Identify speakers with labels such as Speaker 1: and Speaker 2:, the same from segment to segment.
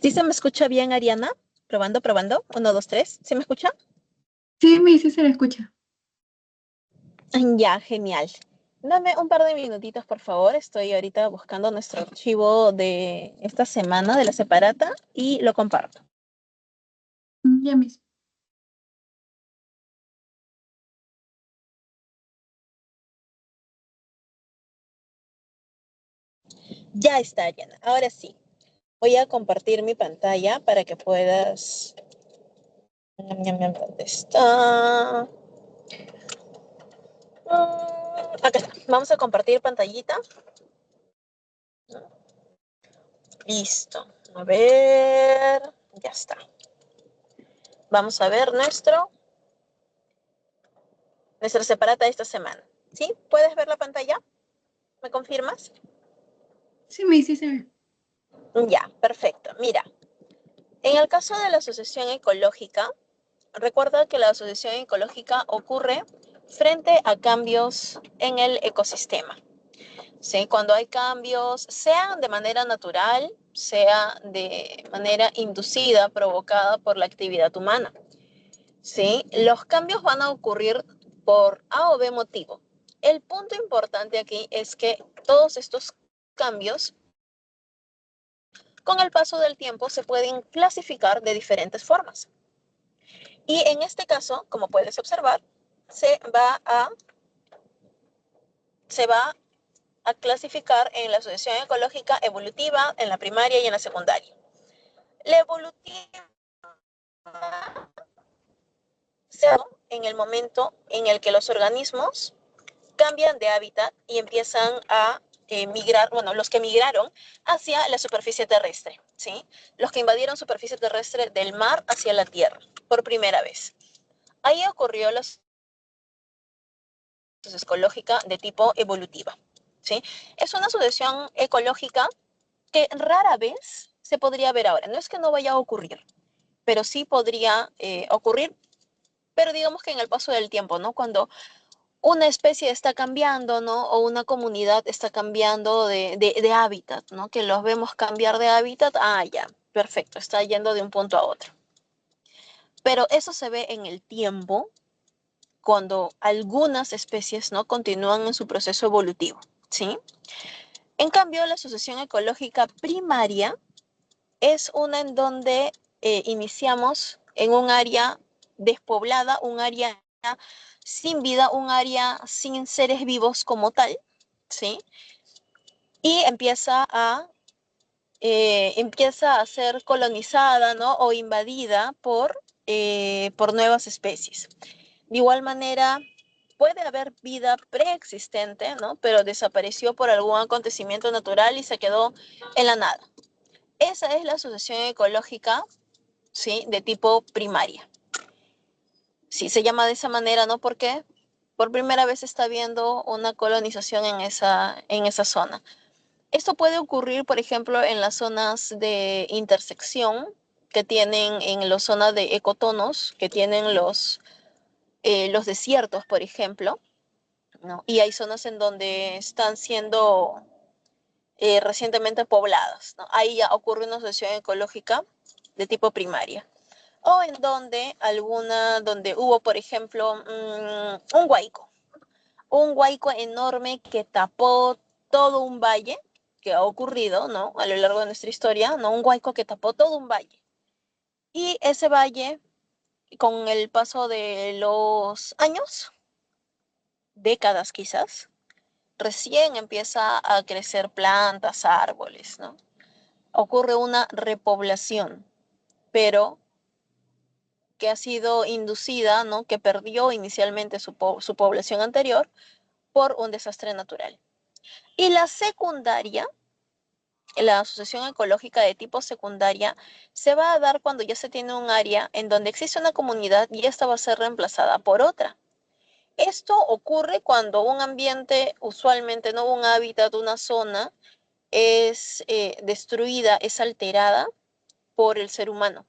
Speaker 1: ¿Sí se me escucha bien, Ariana? Probando, probando. Uno, dos, tres. ¿Sí me escucha?
Speaker 2: Sí, me dice, se la escucha.
Speaker 1: Ya, genial. Dame un par de minutitos, por favor. Estoy ahorita buscando nuestro archivo de esta semana de la separata y lo comparto.
Speaker 2: Ya mismo.
Speaker 1: Ya está, Ariana. Ahora sí. Voy a compartir mi pantalla para que puedas... ¿Dónde está? Acá está. Vamos a compartir pantallita. Listo. A ver. Ya está. Vamos a ver nuestra separata de esta semana. ¿Sí? ¿Puedes ver la pantalla? ¿Me confirmas?
Speaker 2: Sí, me dice, se ve.
Speaker 1: Ya, perfecto. Mira, en el caso de la asociación ecológica, recuerda que la asociación ecológica ocurre frente a cambios en el ecosistema. ¿Sí? Cuando hay cambios, sea de manera natural, sea de manera inducida, provocada por la actividad humana. ¿Sí? Los cambios van a ocurrir por A o B motivo. El punto importante aquí es que todos estos cambios con el paso del tiempo se pueden clasificar de diferentes formas. Y en este caso, como puedes observar, se va a, se va a clasificar en la asociación ecológica evolutiva, en la primaria y en la secundaria. La evolutiva se da en el momento en el que los organismos cambian de hábitat y empiezan a migrar, bueno, los que migraron hacia la superficie terrestre, ¿sí? Los que invadieron superficie terrestre del mar hacia la tierra por primera vez. Ahí ocurrió la asociación ecológica de tipo evolutiva, ¿sí? Es una asociación ecológica que rara vez se podría ver ahora. No es que no vaya a ocurrir, pero sí podría ocurrir, pero digamos que en el paso del tiempo, ¿no? Cuando una especie está cambiando, ¿no? O una comunidad está cambiando de hábitat, ¿no? Que los vemos cambiar de hábitat, ya, perfecto, está yendo de un punto a otro. Pero eso se ve en el tiempo cuando algunas especies, ¿no? Continúan en su proceso evolutivo, ¿sí? En cambio, la asociación ecológica primaria es una en donde iniciamos en un área despoblada, un área sin vida, un área sin seres vivos como tal, ¿sí? Y empieza a ser colonizada, ¿no? O invadida por nuevas especies. De igual manera, puede haber vida preexistente, ¿no? Pero desapareció por algún acontecimiento natural y se quedó en la nada. Esa es la asociación ecológica, ¿sí? De tipo primaria. Sí, se llama de esa manera, ¿no? Porque por primera vez está habiendo una colonización en esa zona. Esto puede ocurrir, por ejemplo, en las zonas de intersección que tienen en las zonas de ecotonos, que tienen los desiertos, por ejemplo, ¿no? Y hay zonas en donde están siendo recientemente pobladas, ¿no? Ahí ya ocurre una asociación ecológica de tipo primaria. O en donde hubo, por ejemplo, un huaico enorme que tapó todo un valle, que ha ocurrido, ¿no? A lo largo de nuestra historia, ¿no? Un huaico que tapó todo un valle. Y ese valle, con el paso de los años, décadas quizás, recién empieza a crecer plantas, árboles, ¿no? Ocurre una repoblación, pero que ha sido inducida, ¿no? Que perdió inicialmente su población anterior por un desastre natural. Y la asociación ecológica de tipo secundaria, se va a dar cuando ya se tiene un área en donde existe una comunidad y esta va a ser reemplazada por otra. Esto ocurre cuando un ambiente, usualmente no un hábitat, una zona, es destruida, es alterada por el ser humano.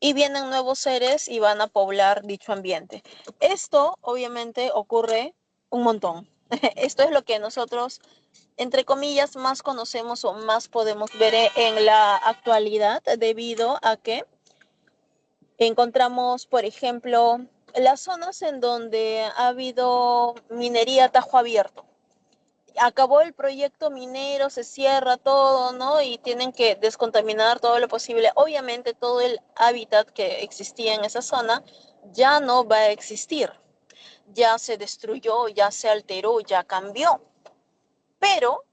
Speaker 1: Y vienen nuevos seres y van a poblar dicho ambiente. Esto obviamente ocurre un montón. Esto es lo que nosotros, entre comillas, más conocemos o más podemos ver en la actualidad, debido a que encontramos, por ejemplo, las zonas en donde ha habido minería a tajo abierto. Acabó el proyecto minero, se cierra todo, ¿no? Y tienen que descontaminar todo lo posible. Obviamente todo el hábitat que existía en esa zona ya no va a existir. Ya se destruyó, ya se alteró, ya cambió. Pero,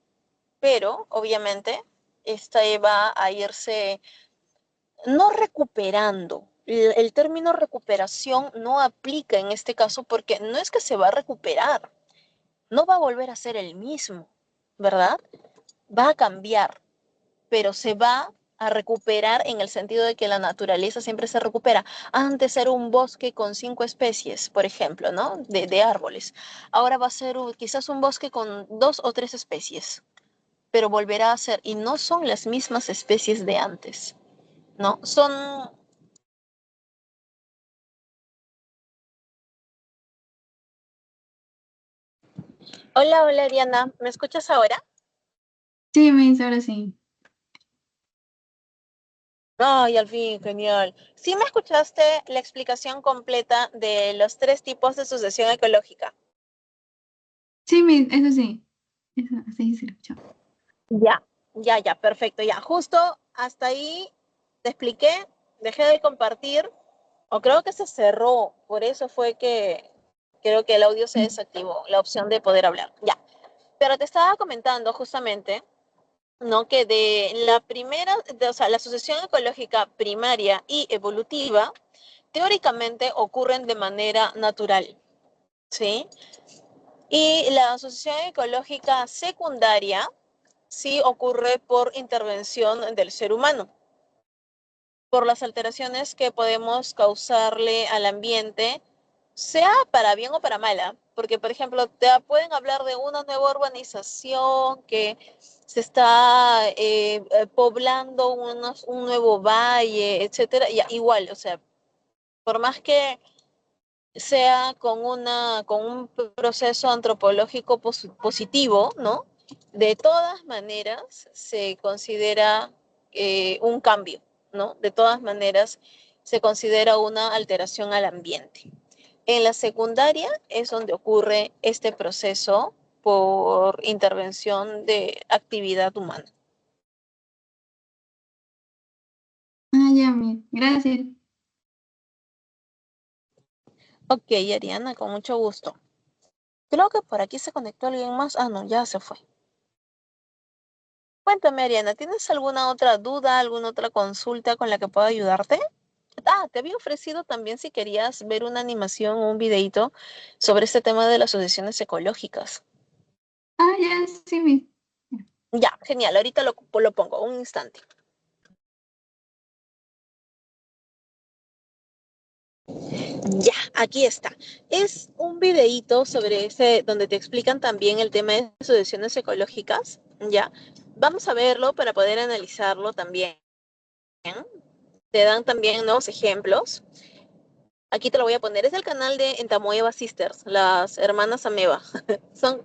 Speaker 1: obviamente, esta va a irse no recuperando. El término recuperación no aplica en este caso porque no es que se va a recuperar, no va a volver a ser el mismo, ¿verdad? Va a cambiar, pero se va a recuperar en el sentido de que la naturaleza siempre se recupera. Antes era un bosque con 5 especies, por ejemplo, ¿no? De árboles. Ahora va a ser quizás un bosque con 2 o 3 especies, pero volverá a ser, y no son las mismas especies de antes, ¿no? Son... Hola, hola, Diana, ¿me escuchas ahora?
Speaker 2: Sí, Miss, ahora sí.
Speaker 1: Ay, al fin, genial. ¿Sí me escuchaste la explicación completa de los 3 tipos de sucesión ecológica?
Speaker 2: Sí, Miss, eso sí. Eso sí se escuchó.
Speaker 1: Ya, ya, perfecto, ya. Justo hasta ahí te expliqué, dejé de compartir, o creo que se cerró, por eso fue que creo que el audio se desactivó, la opción de poder hablar. Ya, pero te estaba comentando justamente, ¿no? Que de la primera, o sea, la sucesión ecológica primaria y evolutiva, teóricamente ocurren de manera natural, ¿sí? Y la sucesión ecológica secundaria sí ocurre por intervención del ser humano, por las alteraciones que podemos causarle al ambiente, sea para bien o para mala, porque por ejemplo te pueden hablar de una nueva urbanización que se está poblando un nuevo valle, etcétera, y igual, o sea, por más que sea con un proceso antropológico positivo, ¿no? De todas maneras se considera un cambio, ¿no? De todas maneras se considera una alteración al ambiente. En la secundaria es donde ocurre este proceso por intervención de actividad humana.
Speaker 2: Ah, ya, Miss. Gracias.
Speaker 1: Ok, Ariana, con mucho gusto. Creo que por aquí se conectó alguien más. Ah, no, ya se fue. Cuéntame, Ariana, ¿tienes alguna otra duda, alguna otra consulta con la que pueda ayudarte? Ah, te había ofrecido también si querías ver una animación o un videito sobre este tema de las asociaciones ecológicas.
Speaker 2: Ah, ya, sí, Miss.
Speaker 1: Ya, genial, ahorita lo pongo, un instante. Ya, aquí está. Es un videíto sobre ese, donde te explican también el tema de asociaciones ecológicas. Ya, vamos a verlo para poder analizarlo también. Te dan también nuevos ejemplos. Aquí te lo voy a poner. Es el canal de Entamoeba Sisters, las hermanas Ameba.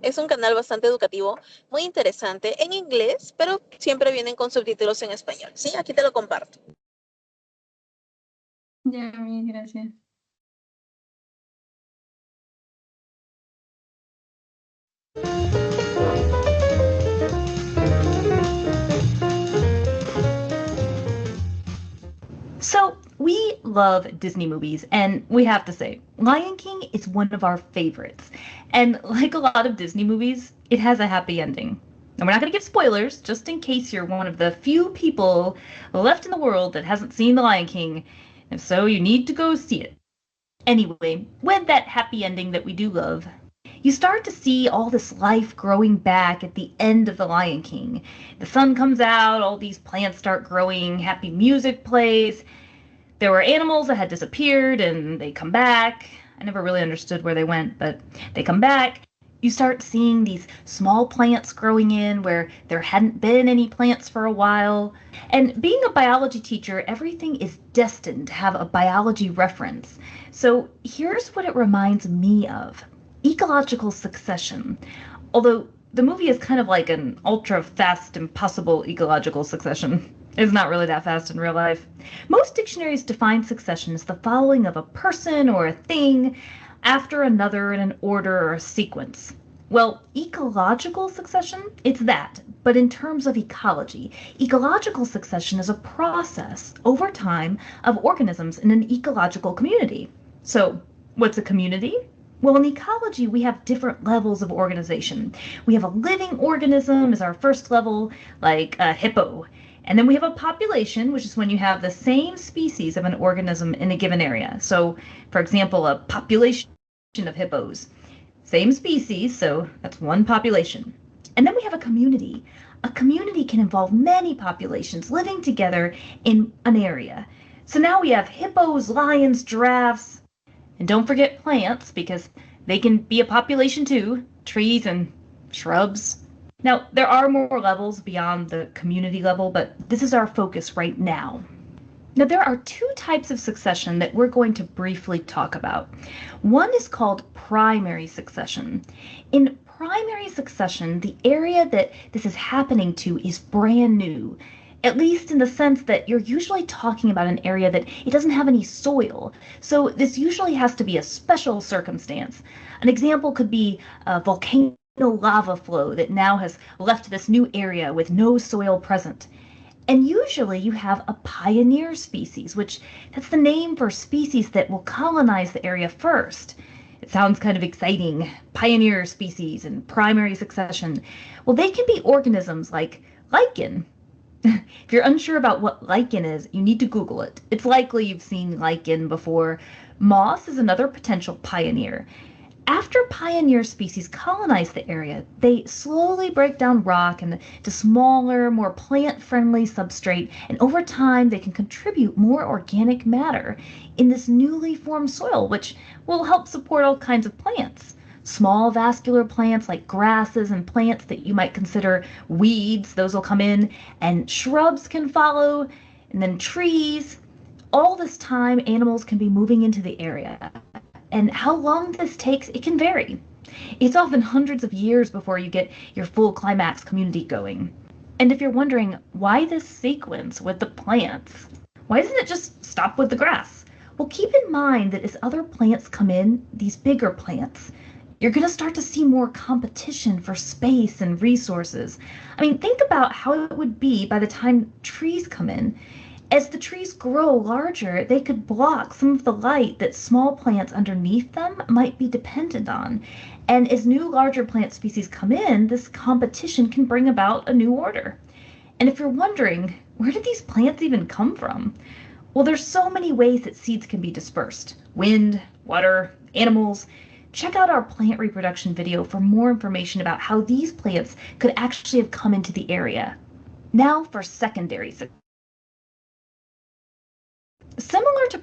Speaker 1: Es un canal bastante educativo, muy interesante, en inglés, pero siempre vienen con subtítulos en español. Sí, aquí te lo comparto.
Speaker 2: Ya, Miss, gracias.
Speaker 3: So, we love Disney movies, and we have to say, Lion King is one of our favorites. And like a lot of Disney movies, it has a happy ending. And we're not going to give spoilers, just in case you're one of the few people left in the world that hasn't seen The Lion King. If so, you need to go see it. Anyway, with that happy ending that we do love, you start to see all this life growing back at the end of The Lion King. The sun comes out, all these plants start growing, happy music plays. There were animals that had disappeared and they come back. I never really understood where they went, but they come back. You start seeing these small plants growing in where there hadn't been any plants for a while. And being a biology teacher, everything is destined to have a biology reference. So here's what it reminds me of. ecological succession. Although the movie is kind of like an ultra fast, impossible ecological succession. It's not really that fast in real life. Most dictionaries define succession as the following of a person or a thing after another in an order or a sequence. Well, ecological succession, it's that, but in terms of ecology. Ecological succession is a process over time of organisms in an ecological community. So, what's a community? Well, in ecology, we have different levels of organization. We have a living organism as our first level, like a hippo. And then we have a population, which is when you have the same species of an organism in a given area. So, for example, a population of hippos. Same species, so that's one population. And then we have a community. A community can involve many populations living together in an area. So now we have hippos, lions, giraffes, and don't forget plants, because they can be a population too, trees and shrubs. Now, there are more levels beyond the community level, but this is our focus right now. Now, there are two types of succession that we're going to briefly talk about. One is called primary succession. In primary succession, the area that this is happening to is brand new, at least in the sense that you're usually talking about an area that it doesn't have any soil. So this usually has to be a special circumstance. An example could be a volcano lava flow that now has left this new area with no soil present. And usually you have a pioneer species, which that's the name for species that will colonize the area first. It sounds kind of exciting, pioneer species and primary succession. Well, they can be organisms like lichen. If you're unsure about what lichen is, you need to Google it. It's likely you've seen lichen before. Moss is another potential pioneer. After pioneer species colonize the area, they slowly break down rock into smaller, more plant-friendly substrate, and over time they can contribute more organic matter in this newly formed soil, which will help support all kinds of plants. Small vascular plants like grasses and plants that you might consider weeds, those will come in, and shrubs can follow, and then trees. All this time, animals can be moving into the area. And how long this takes, it can vary. It's often hundreds of years before you get your full climax community going. And if you're wondering why this sequence with the plants, why doesn't it just stop with the grass? Well, keep in mind that as other plants come in, these bigger plants, you're going to start to see more competition for space and resources. I mean, think about how it would be by the time trees come in. As the trees grow larger, they could block some of the light that small plants underneath them might be dependent on. And as new larger plant species come in, this competition can bring about a new order. And if you're wondering, where did these plants even come from? Well, there's so many ways that seeds can be dispersed. Wind, water, animals. Check out our plant reproduction video for more information about how these plants could actually have come into the area. Now for secondary succession. Similar to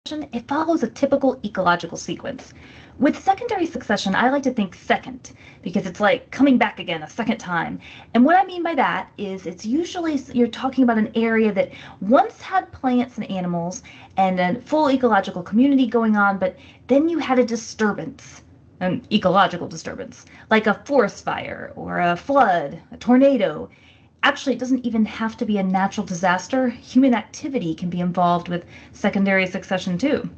Speaker 3: succession, it follows a typical ecological sequence. With secondary succession, I like to think second, because it's like coming back again a second time. And what I mean by that is it's usually you're talking about an area that once had plants and animals and a full ecological community going on, but then you had a disturbance, an ecological disturbance, like a forest fire or a flood, a tornado. Actually, it doesn't even have to be a natural disaster. Human activity can be involved with secondary succession too.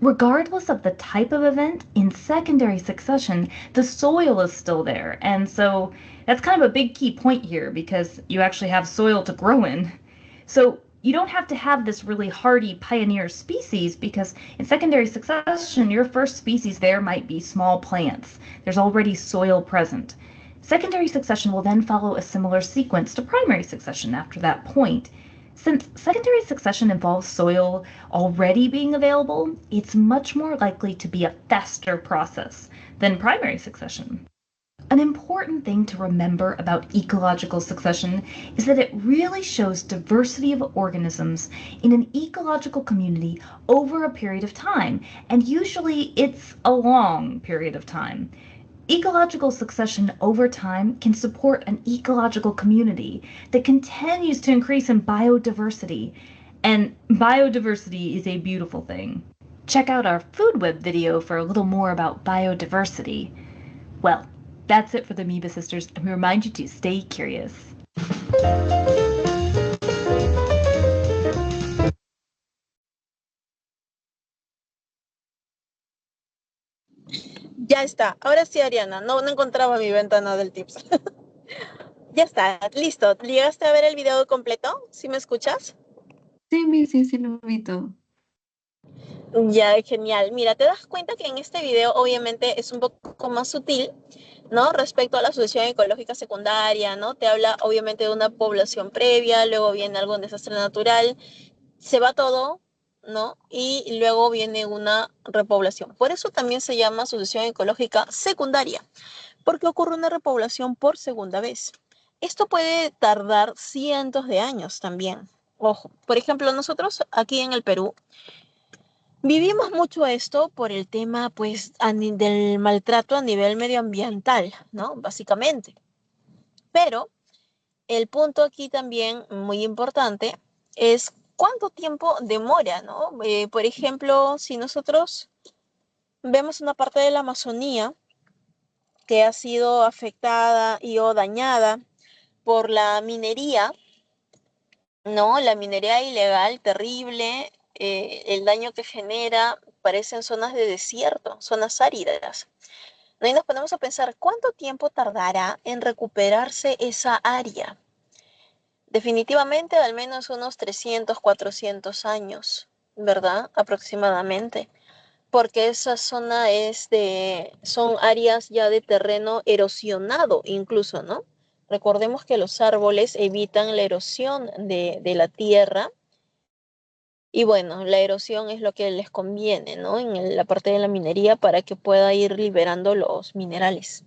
Speaker 3: Regardless of the type of event, in secondary succession, the soil is still there. And so that's kind of a big key point here because you actually have soil to grow in. So you don't have to have this really hardy pioneer species because in secondary succession, your first species there might be small plants. There's already soil present. Secondary succession will then follow a similar sequence to primary succession after that point. Since secondary succession involves soil already being available, it's much more likely to be a faster process than primary succession. An important thing to remember about ecological succession is that it really shows diversity of organisms in an ecological community over a period of time, and usually it's a long period of time. Ecological succession over time can support an ecological community that continues to increase in biodiversity. And biodiversity is a beautiful thing. check out our Food Web video for a little more about biodiversity. Well, that's it for the Amoeba Sisters, and we remind you to stay curious.
Speaker 1: Ya está. Ahora sí, Ariana. No encontraba mi ventana del tips. Ya está. Listo. ¿Llegaste a ver el video completo? ¿Sí me escuchas?
Speaker 2: Sí, sí lo vi todo.
Speaker 1: Ya, genial. Mira, te das cuenta que en este video obviamente es un poco más sutil, ¿no? Respecto a la asociación ecológica secundaria, ¿no? Te habla obviamente de una población previa, luego viene algún desastre natural, se va todo, ¿no? Y luego viene una repoblación. Por eso también se llama asociación ecológica secundaria, porque ocurre una repoblación por segunda vez. Esto puede tardar cientos de años también. Ojo, por ejemplo, nosotros aquí en el Perú vivimos mucho esto por el tema, pues, del maltrato a nivel medioambiental, ¿no? Básicamente. Pero el punto aquí también muy importante es cuánto tiempo demora, ¿no? Por ejemplo, si nosotros vemos una parte de la Amazonía que ha sido afectada y o dañada por la minería, ¿no? La minería ilegal, terrible, el daño que genera, parecen zonas de desierto, zonas áridas. ¿No? Y nos ponemos a pensar, ¿cuánto tiempo tardará en recuperarse esa área? Definitivamente al menos unos 300, 400 años, ¿verdad? Aproximadamente. Porque esa zona son áreas ya de terreno erosionado incluso, ¿no? Recordemos que los árboles evitan la erosión de la tierra y bueno, la erosión es lo que les conviene, ¿no? En la parte de la minería para que pueda ir liberando los minerales,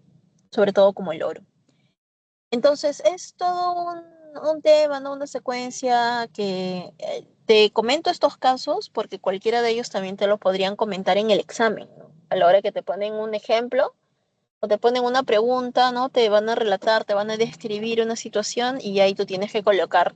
Speaker 1: sobre todo como el oro. Entonces es todo un tema, ¿no? Una secuencia que te comento estos casos porque cualquiera de ellos también te lo podrían comentar en el examen, ¿no? A la hora que te ponen un ejemplo o te ponen una pregunta, ¿no? Te van a relatar, te van a describir una situación y ahí tú tienes que colocar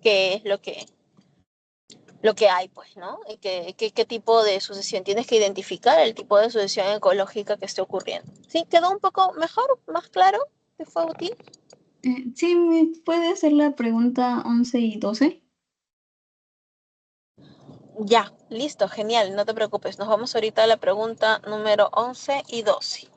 Speaker 1: qué es lo que hay, pues, ¿no? Y qué tipo de sucesión. Tienes que identificar el tipo de sucesión ecológica que esté ocurriendo. ¿Sí? ¿Quedó un poco mejor, más claro? ¿Te fue útil?
Speaker 2: Sí, ¿me puede hacer la pregunta 11 y 12?
Speaker 1: Ya, listo, genial, no te preocupes. Nos vamos ahorita a la pregunta número 11 y 12.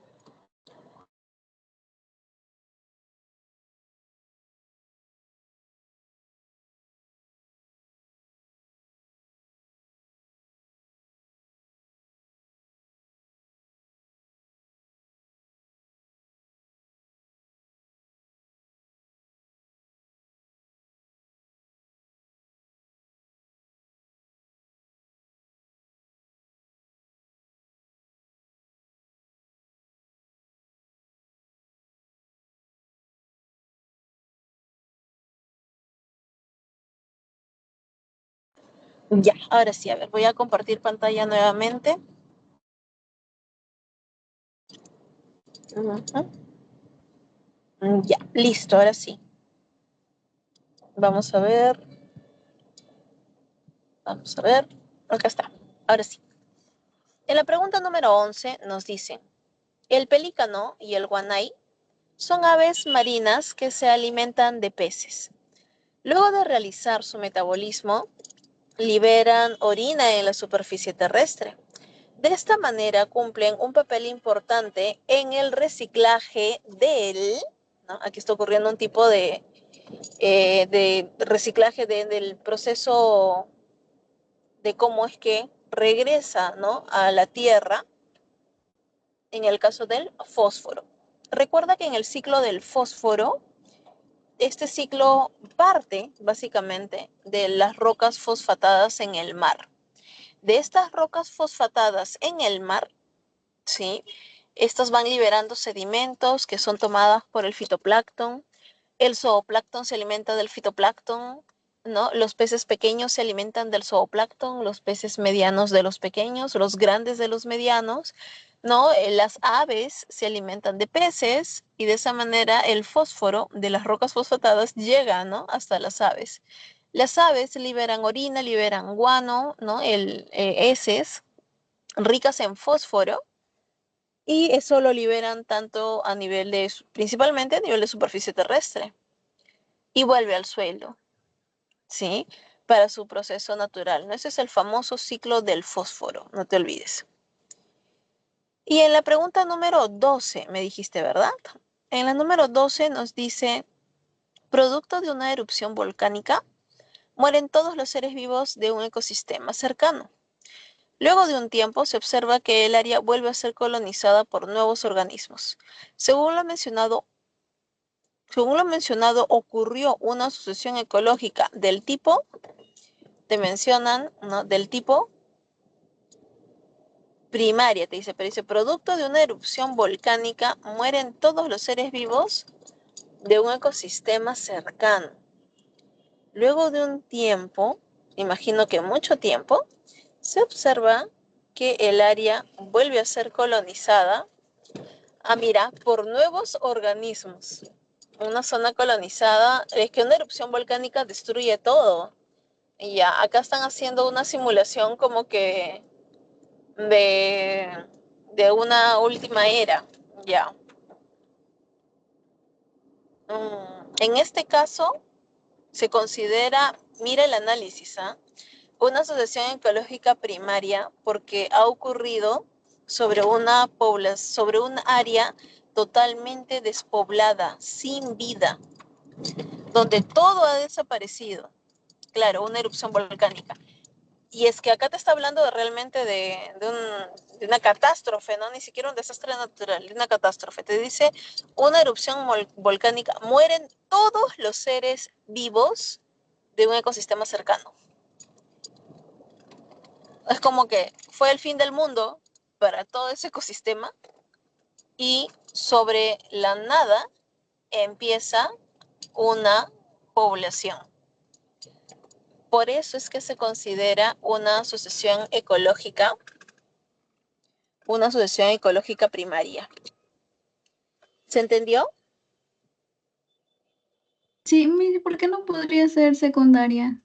Speaker 1: Ya, ahora sí, a ver, voy a compartir pantalla nuevamente. Ya, listo, ahora sí. Vamos a ver. Vamos a ver. Acá está. Ahora sí. En la pregunta número 11 nos dice, el pelícano y el guanay son aves marinas que se alimentan de peces. Luego de realizar su metabolismo, liberan orina en la superficie terrestre. De esta manera cumplen un papel importante en el reciclaje ¿no? Aquí está ocurriendo un tipo de reciclaje del proceso de cómo es que regresa, ¿no? A la tierra en el caso del fósforo. Recuerda que en el ciclo del fósforo, este ciclo parte básicamente de las rocas fosfatadas en el mar. De estas rocas fosfatadas en el mar, ¿sí? Estas van liberando sedimentos que son tomadas por el fitoplancton. El zooplancton se alimenta del fitoplancton, ¿no? Los peces pequeños se alimentan del zooplancton, los peces medianos de los pequeños, los grandes de los medianos, ¿no? Las aves se alimentan de peces y de esa manera el fósforo de las rocas fosfatadas llega, ¿no? Hasta las aves. Las aves liberan orina, liberan guano, ¿no? Heces, ricas en fósforo, y eso lo liberan tanto a nivel de, principalmente a nivel de superficie terrestre, y vuelve al suelo, ¿sí? Para su proceso natural, ¿no? Ese es el famoso ciclo del fósforo, no te olvides. Y en la pregunta número 12 me dijiste, ¿verdad? En la número 12 nos dice, producto de una erupción volcánica, mueren todos los seres vivos de un ecosistema cercano. Luego de un tiempo se observa que el área vuelve a ser colonizada por nuevos organismos. Según lo mencionado, ocurrió una sucesión ecológica del tipo, te mencionan, ¿no? Del tipo primaria, te dice, pero dice, producto de una erupción volcánica, mueren todos los seres vivos de un ecosistema cercano. Luego de un tiempo, imagino que mucho tiempo, se observa que el área vuelve a ser colonizada, mira, por nuevos organismos. Una zona colonizada, es que una erupción volcánica destruye todo. Y ya, acá están haciendo una simulación como que de una última era, ya. En este caso, se considera, mira el análisis, una asociación ecológica primaria porque ha ocurrido sobre sobre un área totalmente despoblada, sin vida, donde todo ha desaparecido. Claro, una erupción volcánica. Y es que acá te está hablando realmente de una catástrofe, ¿no? Ni siquiera un desastre natural, de una catástrofe. Te dice, una erupción volcánica, mueren todos los seres vivos de un ecosistema cercano. Es como que fue el fin del mundo para todo ese ecosistema y sobre la nada empieza una población. Por eso es que se considera una sucesión ecológica primaria. ¿Se entendió?
Speaker 2: Sí, Miss, ¿por qué no podría ser secundaria?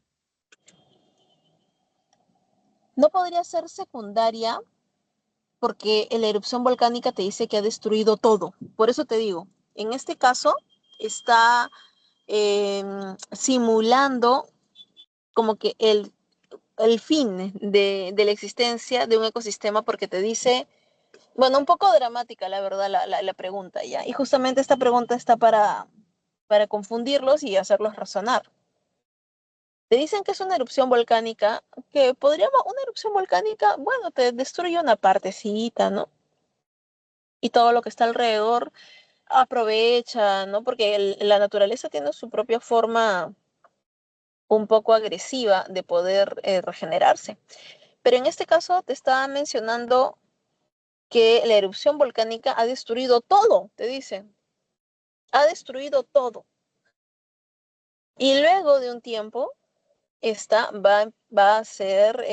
Speaker 1: No podría ser secundaria porque la erupción volcánica te dice que ha destruido todo. Por eso te digo, en este caso está simulando como que el fin de la existencia de un ecosistema, porque te dice, bueno, un poco dramática la verdad la pregunta, ¿ya? Y justamente esta pregunta está para confundirlos y hacerlos razonar. Te dicen que es una erupción volcánica, una erupción volcánica, bueno, te destruye una partecita, ¿no? Y todo lo que está alrededor aprovecha, ¿no? Porque la naturaleza tiene su propia forma un poco agresiva de poder regenerarse. Pero en este caso te estaba mencionando que la erupción volcánica ha destruido todo, te dicen. Ha destruido todo. Y luego de un tiempo, esta va a ser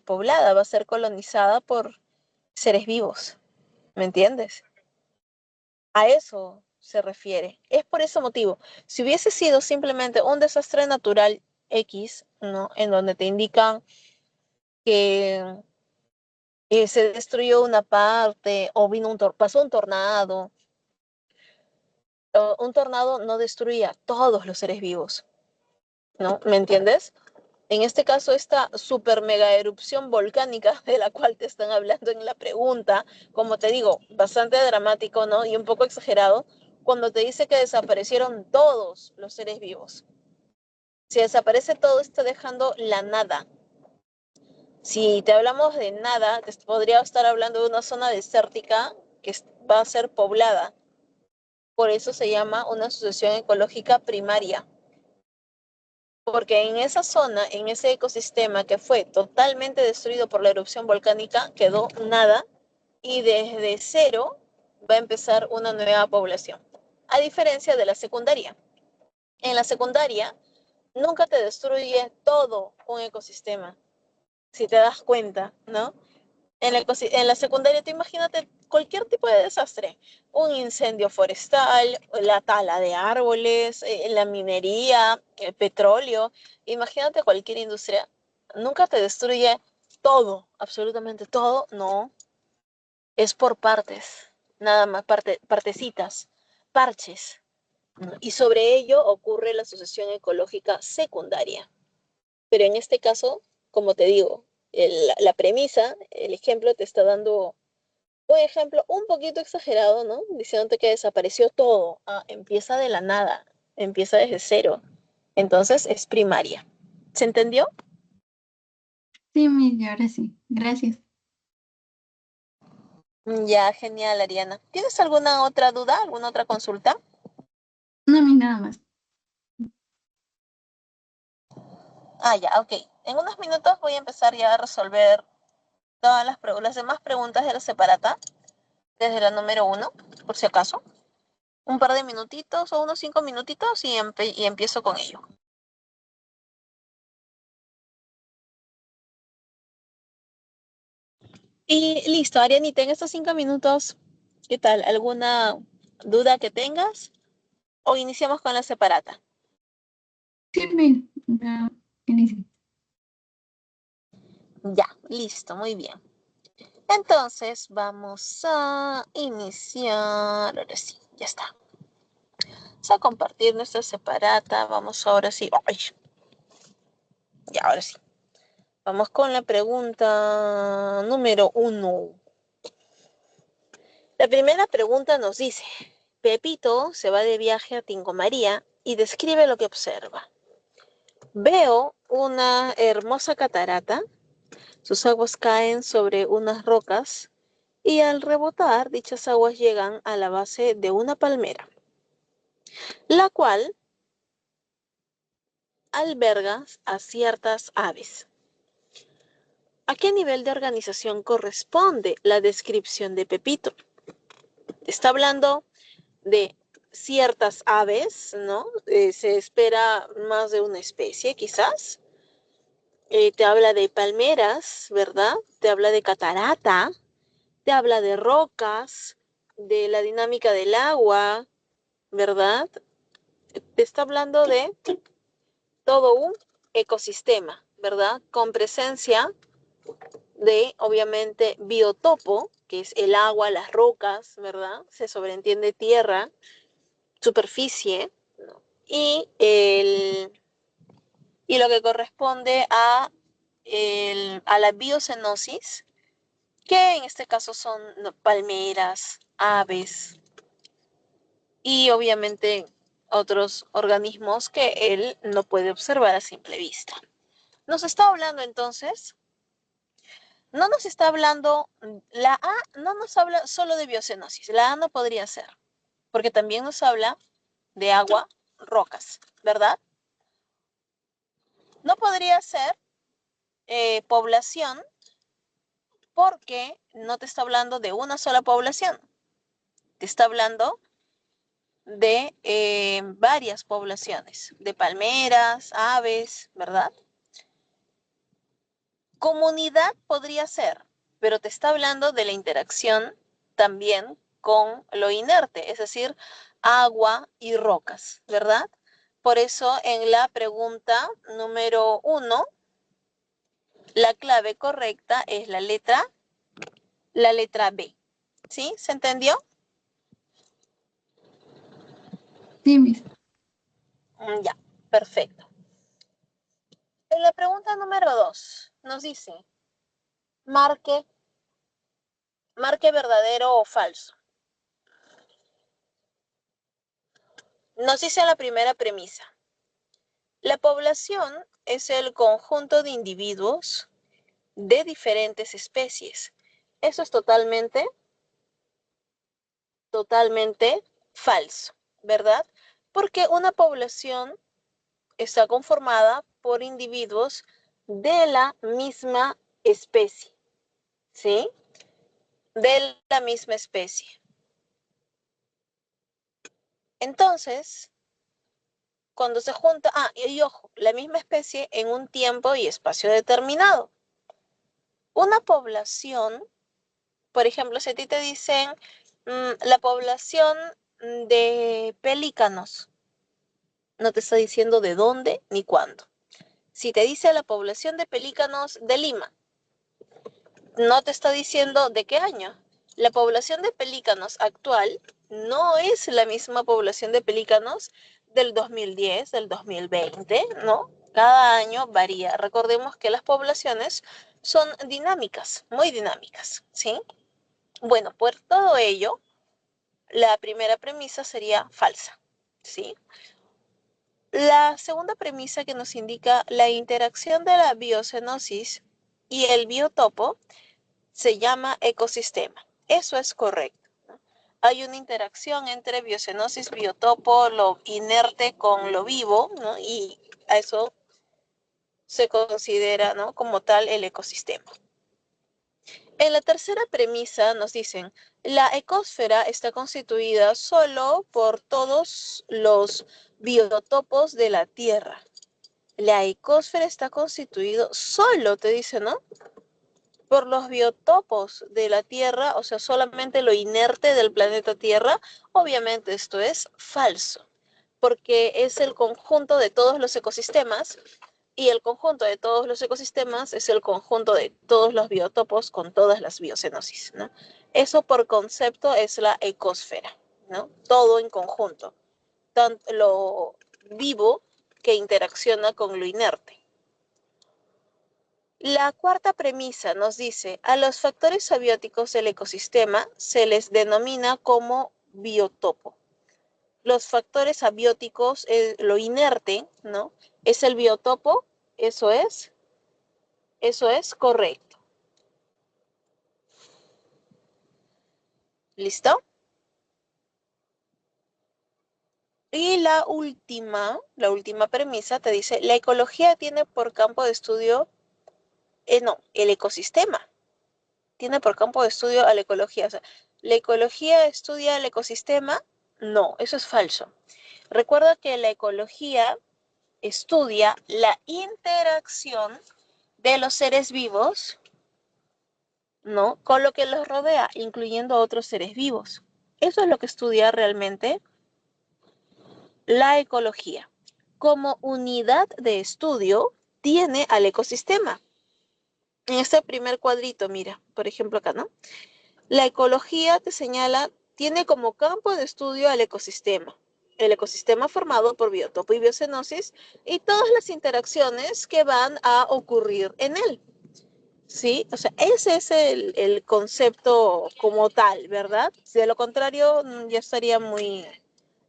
Speaker 1: poblada, va a ser colonizada por seres vivos. ¿Me entiendes? A eso se refiere. Es por ese motivo. Si hubiese sido simplemente un desastre natural X, ¿no? En donde te indican que se destruyó una parte o pasó un tornado. Un tornado no destruía a todos los seres vivos, ¿no? ¿Me entiendes? En este caso, esta super mega erupción volcánica de la cual te están hablando en la pregunta, como te digo, bastante dramático, ¿no? Y un poco exagerado, cuando te dice que desaparecieron todos los seres vivos. Si desaparece todo, está dejando la nada. Si te hablamos de nada, te podría estar hablando de una zona desértica que va a ser poblada. Por eso se llama una sucesión ecológica primaria. Porque en esa zona, en ese ecosistema que fue totalmente destruido por la erupción volcánica, quedó nada y desde cero va a empezar una nueva población. A diferencia de la secundaria. En la secundaria nunca te destruye todo un ecosistema, si te das cuenta, ¿no? En la secundaria, te imagínate cualquier tipo de desastre, un incendio forestal, la tala de árboles, la minería, el petróleo, imagínate cualquier industria, nunca te destruye todo, absolutamente todo, no. Es por partes, nada más, partecitas, parches. ¿No? Y sobre ello ocurre la sucesión ecológica secundaria. Pero en este caso, como te digo, la premisa, el ejemplo te está dando un ejemplo un poquito exagerado, ¿no? Diciéndote que desapareció todo. Ah, empieza de la nada, empieza desde cero. Entonces es primaria. ¿Se entendió?
Speaker 2: Sí, Miss, y ahora sí. Gracias.
Speaker 1: Ya, genial, Ariana. ¿Tienes alguna otra duda, alguna otra consulta?
Speaker 2: No, Miss, nada más.
Speaker 1: Ah, ya, ok. En unos minutos voy a empezar ya a resolver todas las demás preguntas de la separata, desde la número 1, por si acaso. Un par de minutitos o unos 5 minutitos y empiezo con ello. Y listo, Arianita, en estos 5 minutos, ¿qué tal? ¿Alguna duda que tengas? ¿O iniciamos con la separata?
Speaker 2: Sí, Miss. No, inicio.
Speaker 1: Ya, listo, muy bien. Entonces vamos a iniciar. Ahora sí, ya está. Vamos a compartir nuestra separata. Vamos ahora sí. Ay, ya, ahora sí. Vamos con la pregunta número 1. La primera pregunta nos dice, Pepito se va de viaje a Tingo María y describe lo que observa. Veo una hermosa catarata, sus aguas caen sobre unas rocas y al rebotar dichas aguas llegan a la base de una palmera, la cual alberga a ciertas aves. ¿A qué nivel de organización corresponde la descripción de Pepito? Está hablando de ciertas aves, ¿no? Se espera más de una especie, quizás. Te habla de palmeras, ¿verdad? Te habla de catarata, te habla de rocas, de la dinámica del agua, ¿verdad? Te está hablando de todo un ecosistema, ¿verdad? Con presencia de, obviamente, biotopo, que es el agua, las rocas, ¿verdad? Se sobreentiende tierra, superficie, ¿no? Y lo que corresponde a la biocenosis, que en este caso son palmeras, aves y obviamente otros organismos que él no puede observar a simple vista. Nos está hablando entonces, no nos está hablando, la A no nos habla solo de biocenosis, la A no podría ser, porque también nos habla de agua, rocas, ¿verdad? No podría ser población porque no te está hablando de una sola población, te está hablando de varias poblaciones, de palmeras, aves, ¿verdad? Comunidad podría ser, pero te está hablando de la interacción también con lo inerte, es decir, agua y rocas, ¿verdad? Por eso en la pregunta número 1, la clave correcta es la letra B. ¿Sí? ¿Se entendió?
Speaker 2: Sí, Miss.
Speaker 1: Ya, perfecto. En la pregunta número 2 nos dice, marque, marque verdadero o falso. Nos dice la primera premisa. La población es el conjunto de individuos de diferentes especies. Eso es totalmente falso, ¿verdad? Porque una población está conformada por individuos de la misma especie, ¿sí? De la misma especie. Entonces, cuando se junta, y ojo, la misma especie en un tiempo y espacio determinado. Una población, por ejemplo, si a ti te dicen la población de pelícanos, no te está diciendo de dónde ni cuándo. Si te dice la población de pelícanos de Lima, no te está diciendo de qué año. La población de pelícanos actual no es la misma población de pelícanos del 2010, del 2020, ¿no? Cada año varía. Recordemos que las poblaciones son dinámicas, muy dinámicas, ¿sí? Bueno, por todo ello, la primera premisa sería falsa, ¿sí? La segunda premisa que nos indica la interacción de la biocenosis y el biotopo se llama ecosistema. Eso es correcto, ¿no? Hay una interacción entre biocenosis, biotopo, lo inerte con lo vivo, ¿no? Y a eso se considera, ¿no?, como tal el ecosistema. En la tercera premisa nos dicen, la ecosfera está constituida solo por todos los biotopos de la Tierra. La ecosfera está constituido solo, te dice, ¿no?, por los biotopos de la Tierra, o sea, solamente lo inerte del planeta Tierra. Obviamente esto es falso, porque es el conjunto de todos los ecosistemas, y el conjunto de todos los ecosistemas es el conjunto de todos los biotopos con todas las biocenosis, ¿no? Eso por concepto es la ecosfera, ¿no? Todo en conjunto, tanto lo vivo que interacciona con lo inerte. La cuarta premisa nos dice, a los factores abióticos del ecosistema se les denomina como biotopo. Los factores abióticos, lo inerte, ¿no?, es el biotopo. Eso es correcto. ¿Listo? Y la última premisa te dice, la ecología tiene por campo de estudio, no, el ecosistema tiene por campo de estudio a la ecología. O sea, ¿la ecología estudia el ecosistema? No, eso es falso. Recuerda que la ecología estudia la interacción de los seres vivos, ¿no?, con lo que los rodea, incluyendo otros seres vivos. Eso es lo que estudia realmente la ecología. Como unidad de estudio, tiene al ecosistema. En este primer cuadrito, mira, por ejemplo acá, ¿no? La ecología te señala, tiene como campo de estudio al ecosistema. El ecosistema formado por biotopo y biocenosis y todas las interacciones que van a ocurrir en él. ¿Sí? O sea, ese es el concepto como tal, ¿verdad? Si de lo contrario, ya estaría muy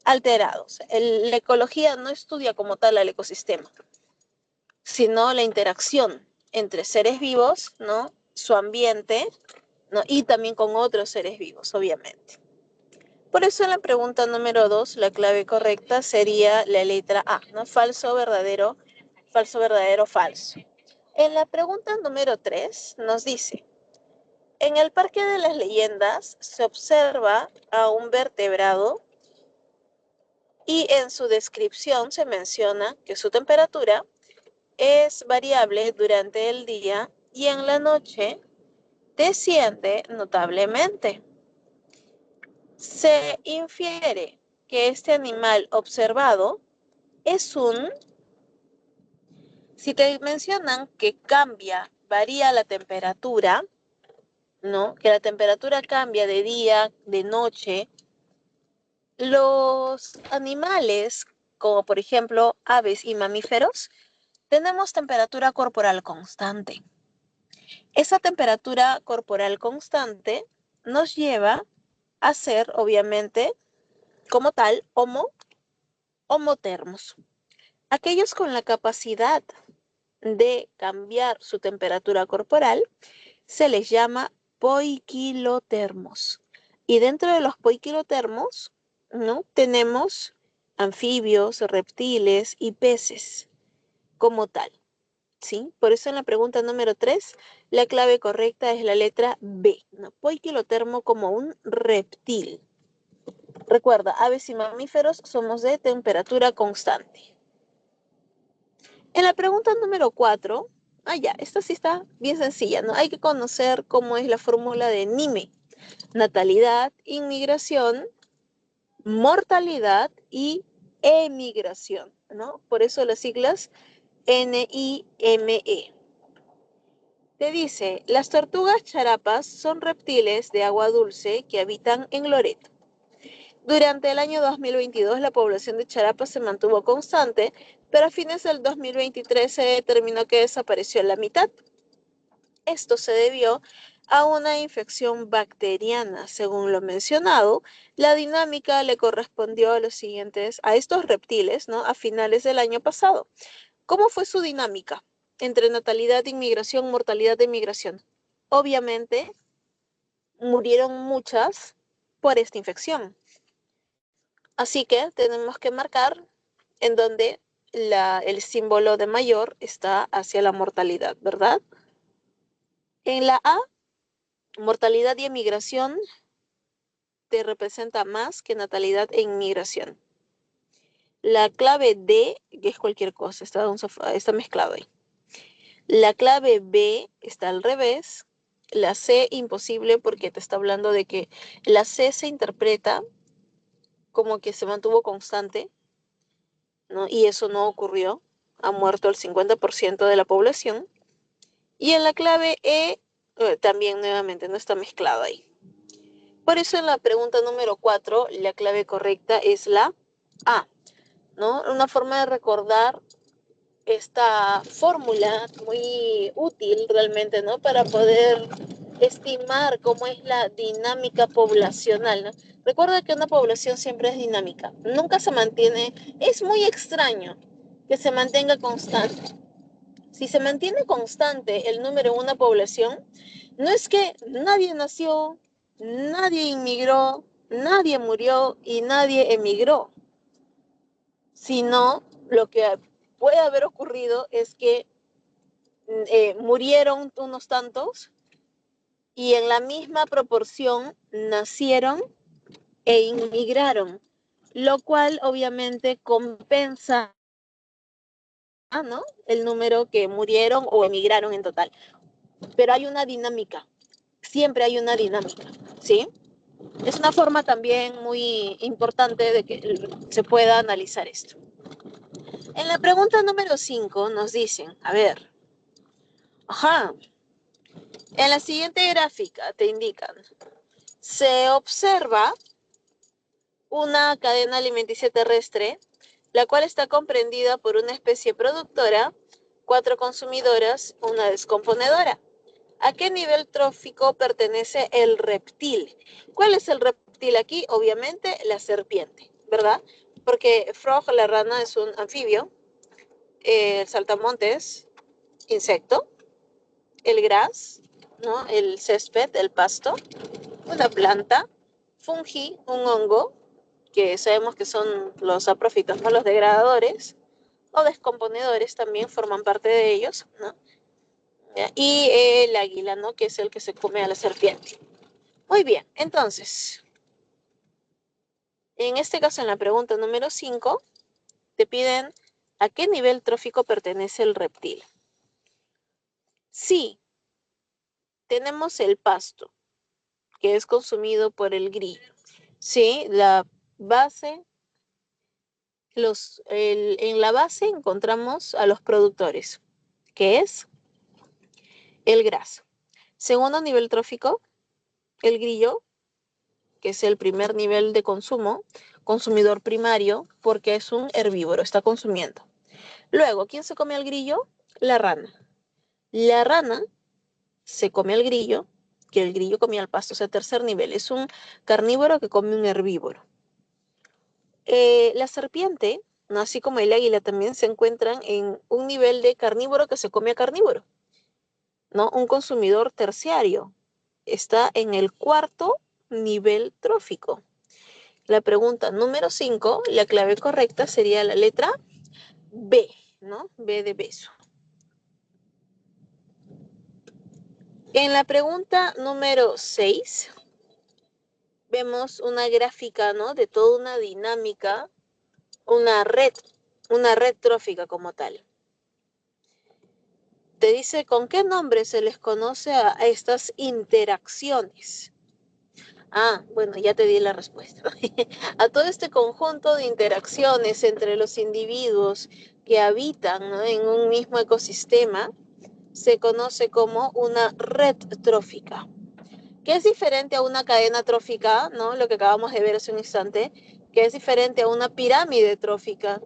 Speaker 1: alterado. O sea, la ecología no estudia como tal al ecosistema, sino la interacción entre seres vivos, ¿no?, su ambiente, ¿no?, y también con otros seres vivos, obviamente. Por eso en la pregunta número 2, la clave correcta sería la letra A, ¿no? Falso, verdadero, falso, verdadero, falso. En la pregunta número 3 nos dice, en el Parque de las Leyendas se observa a un vertebrado y en su descripción se menciona que su temperatura es variable durante el día y en la noche desciende notablemente. Se infiere que este animal observado es un... Si te mencionan que varía la temperatura, ¿no?, que la temperatura cambia de día, de noche, los animales, como por ejemplo aves y mamíferos, tenemos temperatura corporal constante. Esa temperatura corporal constante nos lleva a ser, obviamente, como tal, homotermos. Aquellos con la capacidad de cambiar su temperatura corporal se les llama poiquilotermos. Y dentro de los poiquilotermos, ¿no?, tenemos anfibios, reptiles y peces como tal, ¿sí? Por eso en la pregunta número 3, la clave correcta es la letra B, ¿no? Poiquilotermo como un reptil. Recuerda, aves y mamíferos somos de temperatura constante. En la pregunta número 4, esta sí está bien sencilla, ¿no? Hay que conocer cómo es la fórmula de NIME. Natalidad, inmigración, mortalidad y emigración, ¿no? Por eso las siglas NIME. Te dice, las tortugas charapas son reptiles de agua dulce que habitan en Loreto. Durante el año 2022 la población de charapas se mantuvo constante, pero a fines del 2023 se determinó que desapareció la mitad. Esto se debió a una infección bacteriana. Según lo mencionado, la dinámica le correspondió a los siguientes, a estos reptiles, ¿no? A finales del año pasado. ¿Cómo fue su dinámica entre natalidad, inmigración, mortalidad de migración? Obviamente, murieron muchas por esta infección. Así que tenemos que marcar en donde el símbolo de mayor está hacia la mortalidad, ¿verdad? En la A, mortalidad y emigración te representa más que natalidad e inmigración. La clave D, que es cualquier cosa, está mezclado ahí. La clave B está al revés. La C, imposible, porque te está hablando de que la C se interpreta como que se mantuvo constante, ¿no? Y eso no ocurrió. Ha muerto el 50% de la población. Y en la clave E, también nuevamente no está mezclado ahí. Por eso en la pregunta número 4, la clave correcta es la A, ¿no? Una forma de recordar esta fórmula muy útil realmente, ¿no? Para poder estimar cómo es la dinámica poblacional, ¿no? Recuerda que una población siempre es dinámica, nunca se mantiene, es muy extraño que se mantenga constante. Si se mantiene constante el número de una población, no es que nadie nació, nadie inmigró, nadie murió y nadie emigró, sino lo que puede haber ocurrido es que murieron unos tantos y en la misma proporción nacieron e inmigraron, lo cual obviamente compensa, ¿no? El número que murieron o emigraron en total. Pero hay una dinámica, siempre hay una dinámica, ¿sí? Es una forma también muy importante de que se pueda analizar esto. En la pregunta número 5 nos dicen, a ver, en la siguiente gráfica te indican, se observa una cadena alimenticia terrestre, la cual está comprendida por una especie productora, 4 consumidoras, una descomponedora. ¿A qué nivel trófico pertenece el reptil? ¿Cuál es el reptil aquí? Obviamente la serpiente, ¿verdad? Porque frog, la rana, es un anfibio, el saltamontes, insecto, el gras, ¿no? El césped, el pasto, una planta, fungi, un hongo, que sabemos que son los saprófitos, ¿no? Los degradadores o descomponedores también forman parte de ellos, ¿no? Y el águila, ¿no? Que es el que se come a la serpiente. Muy bien, entonces, en este caso, en la pregunta número 5, te piden ¿a qué nivel trófico pertenece el reptil? Sí, tenemos el pasto, que es consumido por el grillo. Sí, la base, en la base encontramos a los productores, que es el graso. Segundo nivel trófico, el grillo, que es el primer nivel de consumo, consumidor primario, porque es un herbívoro, está consumiendo. Luego, ¿quién se come al grillo? La rana. La rana se come al grillo, que el grillo comía al pasto, o sea, tercer nivel. Es un carnívoro que come un herbívoro. La serpiente, ¿no? Así como el águila, también se encuentran en un nivel de carnívoro que se come a carnívoro, ¿no? Un consumidor terciario. Está en el cuarto nivel trófico. La pregunta número 5, la clave correcta sería la letra B, ¿no? B de beso. En la pregunta número 6, vemos una gráfica, ¿no? De toda una dinámica, una red trófica como tal. Te dice con qué nombre se les conoce a estas interacciones. Bueno, ya te di la respuesta. A todo este conjunto de interacciones entre los individuos que habitan, ¿no? En un mismo ecosistema, se conoce como una red trófica, que es diferente a una cadena trófica, ¿no? Lo que acabamos de ver hace un instante, que es diferente a una pirámide trófica.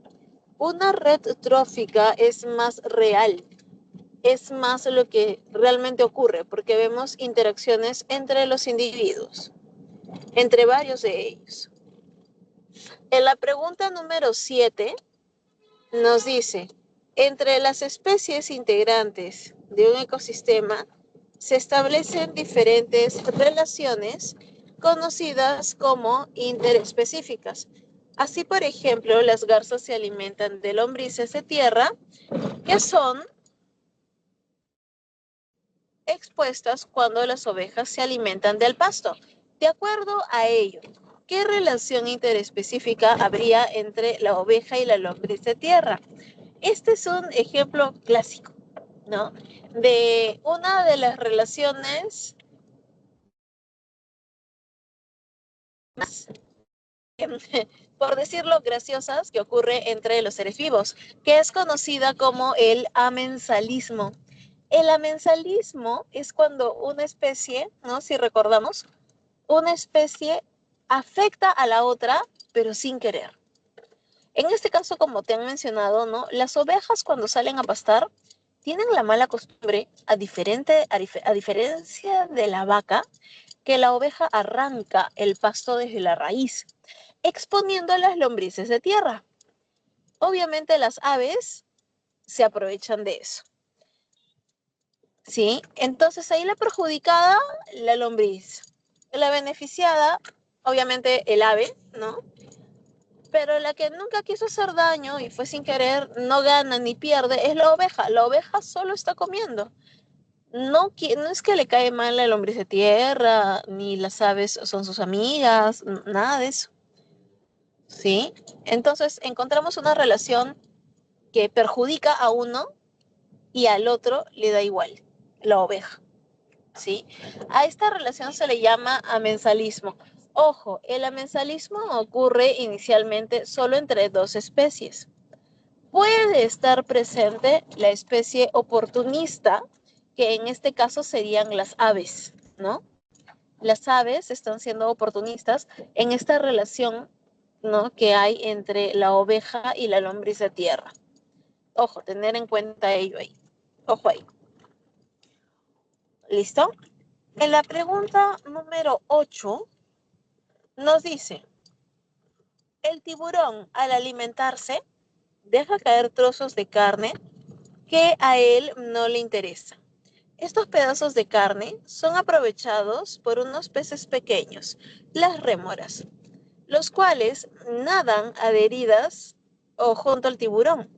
Speaker 1: Una red trófica es más real, es más lo que realmente ocurre, porque vemos interacciones entre los individuos, entre varios de ellos. En la pregunta número 7 nos dice, entre las especies integrantes de un ecosistema se establecen diferentes relaciones conocidas como interespecíficas. Así, por ejemplo, las garzas se alimentan de lombrices de tierra que son expuestas cuando las ovejas se alimentan del pasto. De acuerdo a ello, ¿qué relación interespecífica habría entre la oveja y la lombriz de tierra? Este es un ejemplo clásico, ¿no? De una de las relaciones más, por decirlo, graciosas que ocurre entre los seres vivos, que es conocida como el amensalismo. El amensalismo es cuando una especie, ¿no? Si recordamos, una especie afecta a la otra, pero sin querer. En este caso, como te han mencionado, ¿no? Las ovejas cuando salen a pastar tienen la mala costumbre, a diferencia de la vaca, que la oveja arranca el pasto desde la raíz, exponiendo a las lombrices de tierra. Obviamente las aves se aprovechan de eso, ¿sí? Entonces ahí la perjudicada, la lombriz. La beneficiada, obviamente el ave, ¿no? Pero la que nunca quiso hacer daño y fue sin querer, no gana ni pierde, es la oveja. La oveja solo está comiendo. No, no es que le cae mal la lombriz de tierra, ni las aves son sus amigas, nada de eso. ¿Sí? Entonces encontramos una relación que perjudica a uno y al otro le da igual, la oveja. ¿Sí? A esta relación se le llama amensalismo. Ojo, el amensalismo ocurre inicialmente solo entre dos especies. Puede estar presente la especie oportunista, que en este caso serían las aves, ¿no? Las aves están siendo oportunistas en esta relación, ¿no? Que hay entre la oveja y la lombriz de tierra. Ojo, tener en cuenta ello ahí. Ojo ahí. ¿Listo? En la pregunta número 8 nos dice, el tiburón al alimentarse deja caer trozos de carne que a él no le interesa. Estos pedazos de carne son aprovechados por unos peces pequeños, las rémoras, los cuales nadan adheridas o junto al tiburón.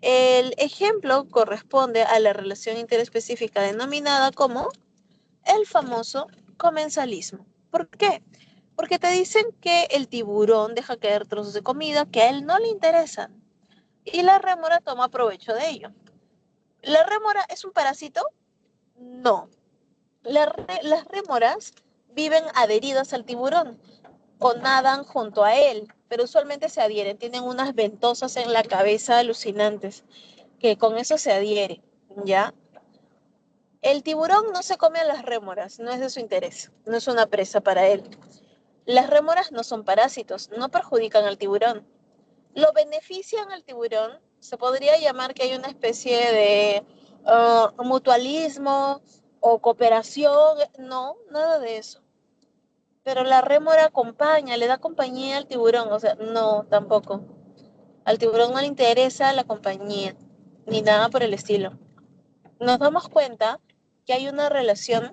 Speaker 1: El ejemplo corresponde a la relación interespecífica denominada como el famoso comensalismo. ¿Por qué? Porque te dicen que el tiburón deja caer trozos de comida que a él no le interesan y la rémora toma provecho de ello. ¿La rémora es un parásito? No. Las rémoras viven adheridas al tiburón o nadan junto a él, pero usualmente se adhieren. Tienen unas ventosas en la cabeza alucinantes que con eso se adhiere, ¿ya? El tiburón no se come a las rémoras, no es de su interés, no es una presa para él. Las rémoras no son parásitos, no perjudican al tiburón. Lo benefician al tiburón, se podría llamar que hay una especie de mutualismo o cooperación, no, nada de eso. Pero la rémora acompaña, le da compañía al tiburón, o sea, no, tampoco. Al tiburón no le interesa la compañía, ni nada por el estilo. Nos damos cuenta que hay una relación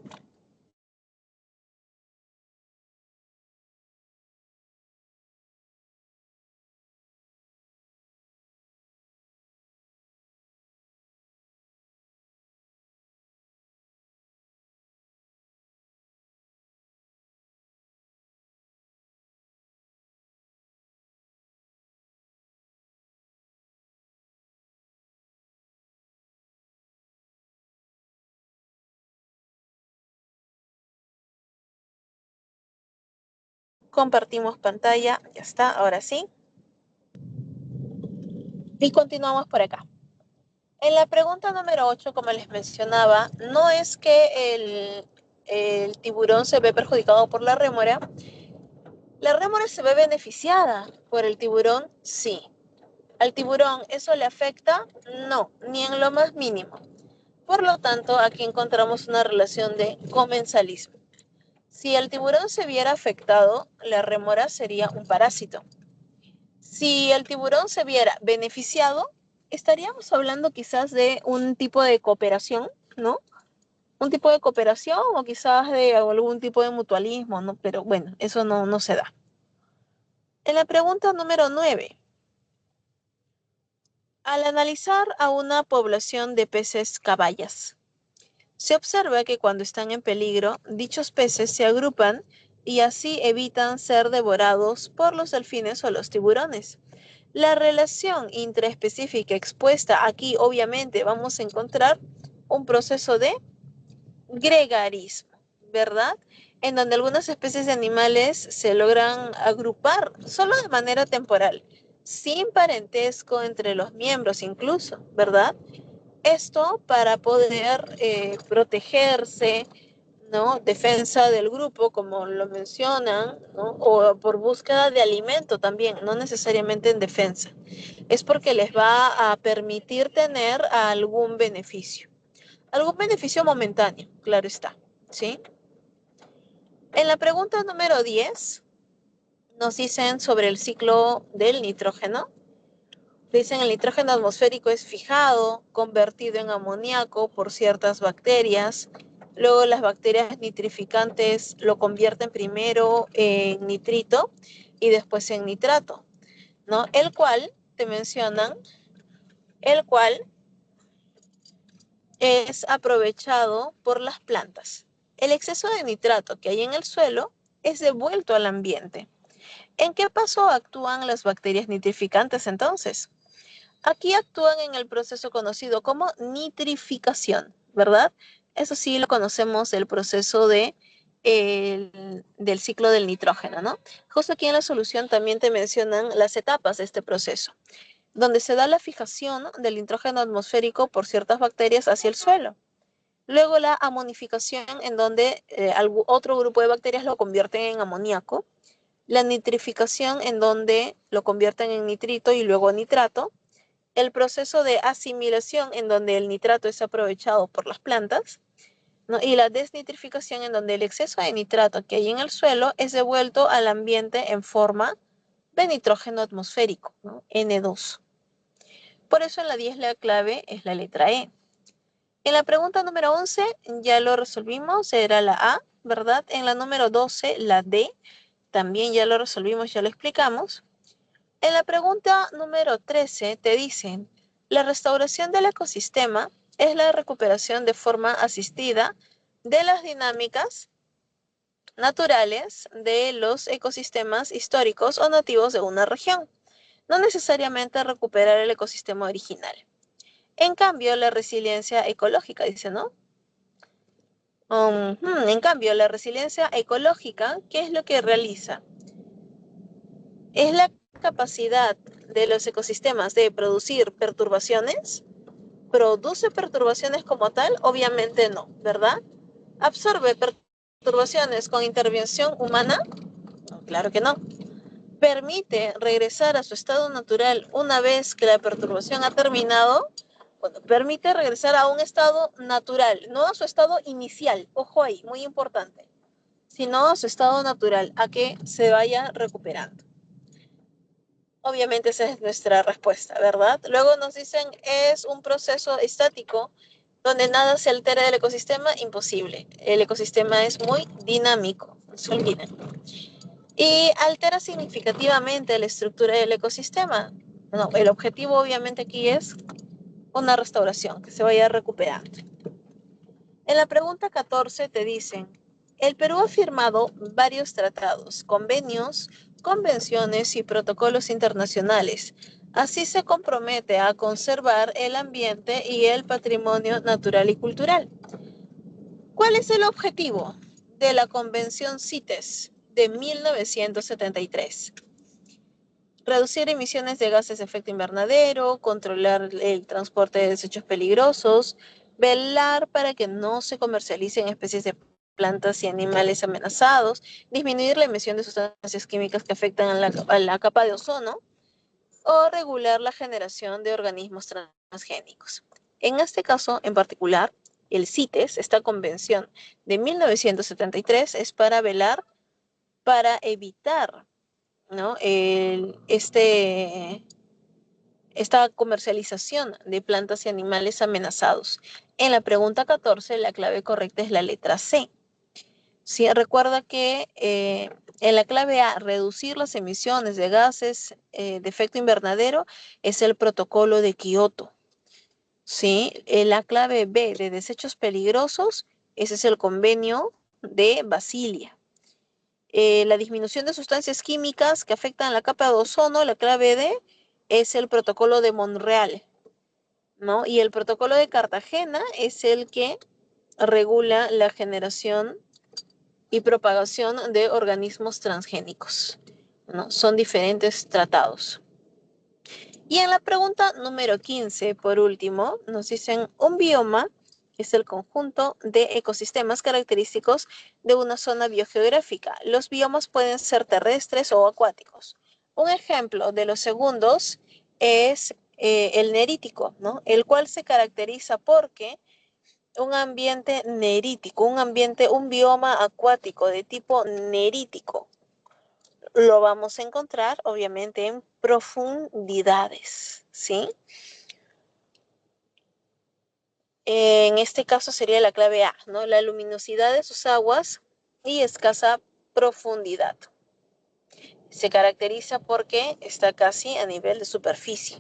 Speaker 1: compartimos pantalla, ya está, ahora sí. Y continuamos por acá. En la pregunta número 8, como les mencionaba, no es que el tiburón se ve perjudicado por la rémora. ¿La rémora se ve beneficiada por el tiburón? Sí. ¿Al tiburón eso le afecta? No, ni en lo más mínimo. Por lo tanto, aquí encontramos una relación de comensalismo. Si el tiburón se viera afectado, la rémora sería un parásito. Si el tiburón se viera beneficiado, estaríamos hablando quizás de un tipo de cooperación, ¿no? Un tipo de cooperación o quizás de algún tipo de mutualismo, ¿no? Pero bueno, eso no se da. En la pregunta número 9, al analizar a una población de peces caballas, se observa que cuando están en peligro, dichos peces se agrupan y así evitan ser devorados por los delfines o los tiburones. La relación intraespecífica expuesta aquí, obviamente, vamos a encontrar un proceso de gregarismo, ¿verdad? En donde algunas especies de animales se logran agrupar solo de manera temporal, sin parentesco entre los miembros incluso, ¿verdad? Esto para poder protegerse, ¿no? Defensa del grupo, como lo mencionan, ¿no? O por búsqueda de alimento también, no necesariamente en defensa. Es porque les va a permitir tener algún beneficio momentáneo, claro está, ¿sí? En la pregunta número 10 nos dicen sobre el ciclo del nitrógeno. Dicen el nitrógeno atmosférico es fijado, convertido en amoníaco por ciertas bacterias. Luego las bacterias nitrificantes lo convierten primero en nitrito y después en nitrato, ¿no? El cual, te mencionan, el cual es aprovechado por las plantas. El exceso de nitrato que hay en el suelo es devuelto al ambiente. ¿En qué paso actúan las bacterias nitrificantes entonces? Aquí actúan en el proceso conocido como nitrificación, ¿verdad? Eso sí lo conocemos, el proceso del ciclo del nitrógeno, ¿no? Justo aquí en la solución también te mencionan las etapas de este proceso, donde se da la fijación del nitrógeno atmosférico por ciertas bacterias hacia el suelo. Luego la amonificación, en donde otro grupo de bacterias lo convierten en amoníaco. La nitrificación, en donde lo convierten en nitrito y luego nitrato. El proceso de asimilación, en donde el nitrato es aprovechado por las plantas, ¿no? Y la desnitrificación, en donde el exceso de nitrato que hay en el suelo es devuelto al ambiente en forma de nitrógeno atmosférico, ¿no? N2. Por eso en la 10 la clave es la letra E. En la pregunta número 11 ya lo resolvimos, era la A, ¿verdad? En la número 12, la D, también ya lo resolvimos, ya lo explicamos. En la pregunta número 13 te dicen, la restauración del ecosistema es la recuperación de forma asistida de las dinámicas naturales de los ecosistemas históricos o nativos de una región. No necesariamente recuperar el ecosistema original. En cambio, la resiliencia ecológica, dice, ¿no? En cambio, la resiliencia ecológica, ¿qué es lo que realiza? Es la capacidad de los ecosistemas de producir perturbaciones. ¿Produce perturbaciones como tal? Obviamente no, ¿verdad? ¿Absorbe perturbaciones con intervención humana? No, claro que no. ¿Permite regresar a su estado natural una vez que la perturbación ha terminado? Bueno, permite regresar a un estado natural, no a su estado inicial, ojo ahí, muy importante, sino a su estado natural, a que se vaya recuperando. Obviamente esa es nuestra respuesta, ¿verdad? Luego nos dicen, es un proceso estático donde nada se altera del ecosistema, imposible. El ecosistema es muy dinámico, se olviden. Y altera significativamente la estructura del ecosistema. No, el objetivo obviamente aquí es una restauración, que se vaya recuperando. En la pregunta 14 te dicen, el Perú ha firmado varios tratados, convenios, convenciones y protocolos internacionales. Así se compromete a conservar el ambiente y el patrimonio natural y cultural. ¿Cuál es el objetivo de la Convención CITES de 1973? Reducir emisiones de gases de efecto invernadero, controlar el transporte de desechos peligrosos, velar para que no se comercialicen especies de plantas y animales amenazados, disminuir la emisión de sustancias químicas que afectan a la capa de ozono o regular la generación de organismos transgénicos. En este caso en particular, el CITES, esta convención de 1973, es para velar para evitar, ¿no? Esta comercialización de plantas y animales amenazados. En la pregunta 14, la clave correcta es la letra C. Sí, recuerda que en la clave A, reducir las emisiones de gases de efecto invernadero, es el protocolo de Kioto. ¿Sí? En la clave B, de desechos peligrosos, ese es el convenio de Basilia. La disminución de sustancias químicas que afectan la capa de ozono, la clave D, es el protocolo de Montreal, ¿no? Y el protocolo de Cartagena es el que regula la generación y propagación de organismos transgénicos, ¿no? Son diferentes tratados. Y en la pregunta número 15, por último, nos dicen un bioma es el conjunto de ecosistemas característicos de una zona biogeográfica. Los biomas pueden ser terrestres o acuáticos. Un ejemplo de los segundos es el nerítico, ¿no? El cual se caracteriza porque un ambiente nerítico, un bioma acuático de tipo nerítico, lo vamos a encontrar obviamente en profundidades, ¿sí? En este caso sería la clave A, ¿no? La luminosidad de sus aguas y escasa profundidad. Se caracteriza porque está casi a nivel de superficie,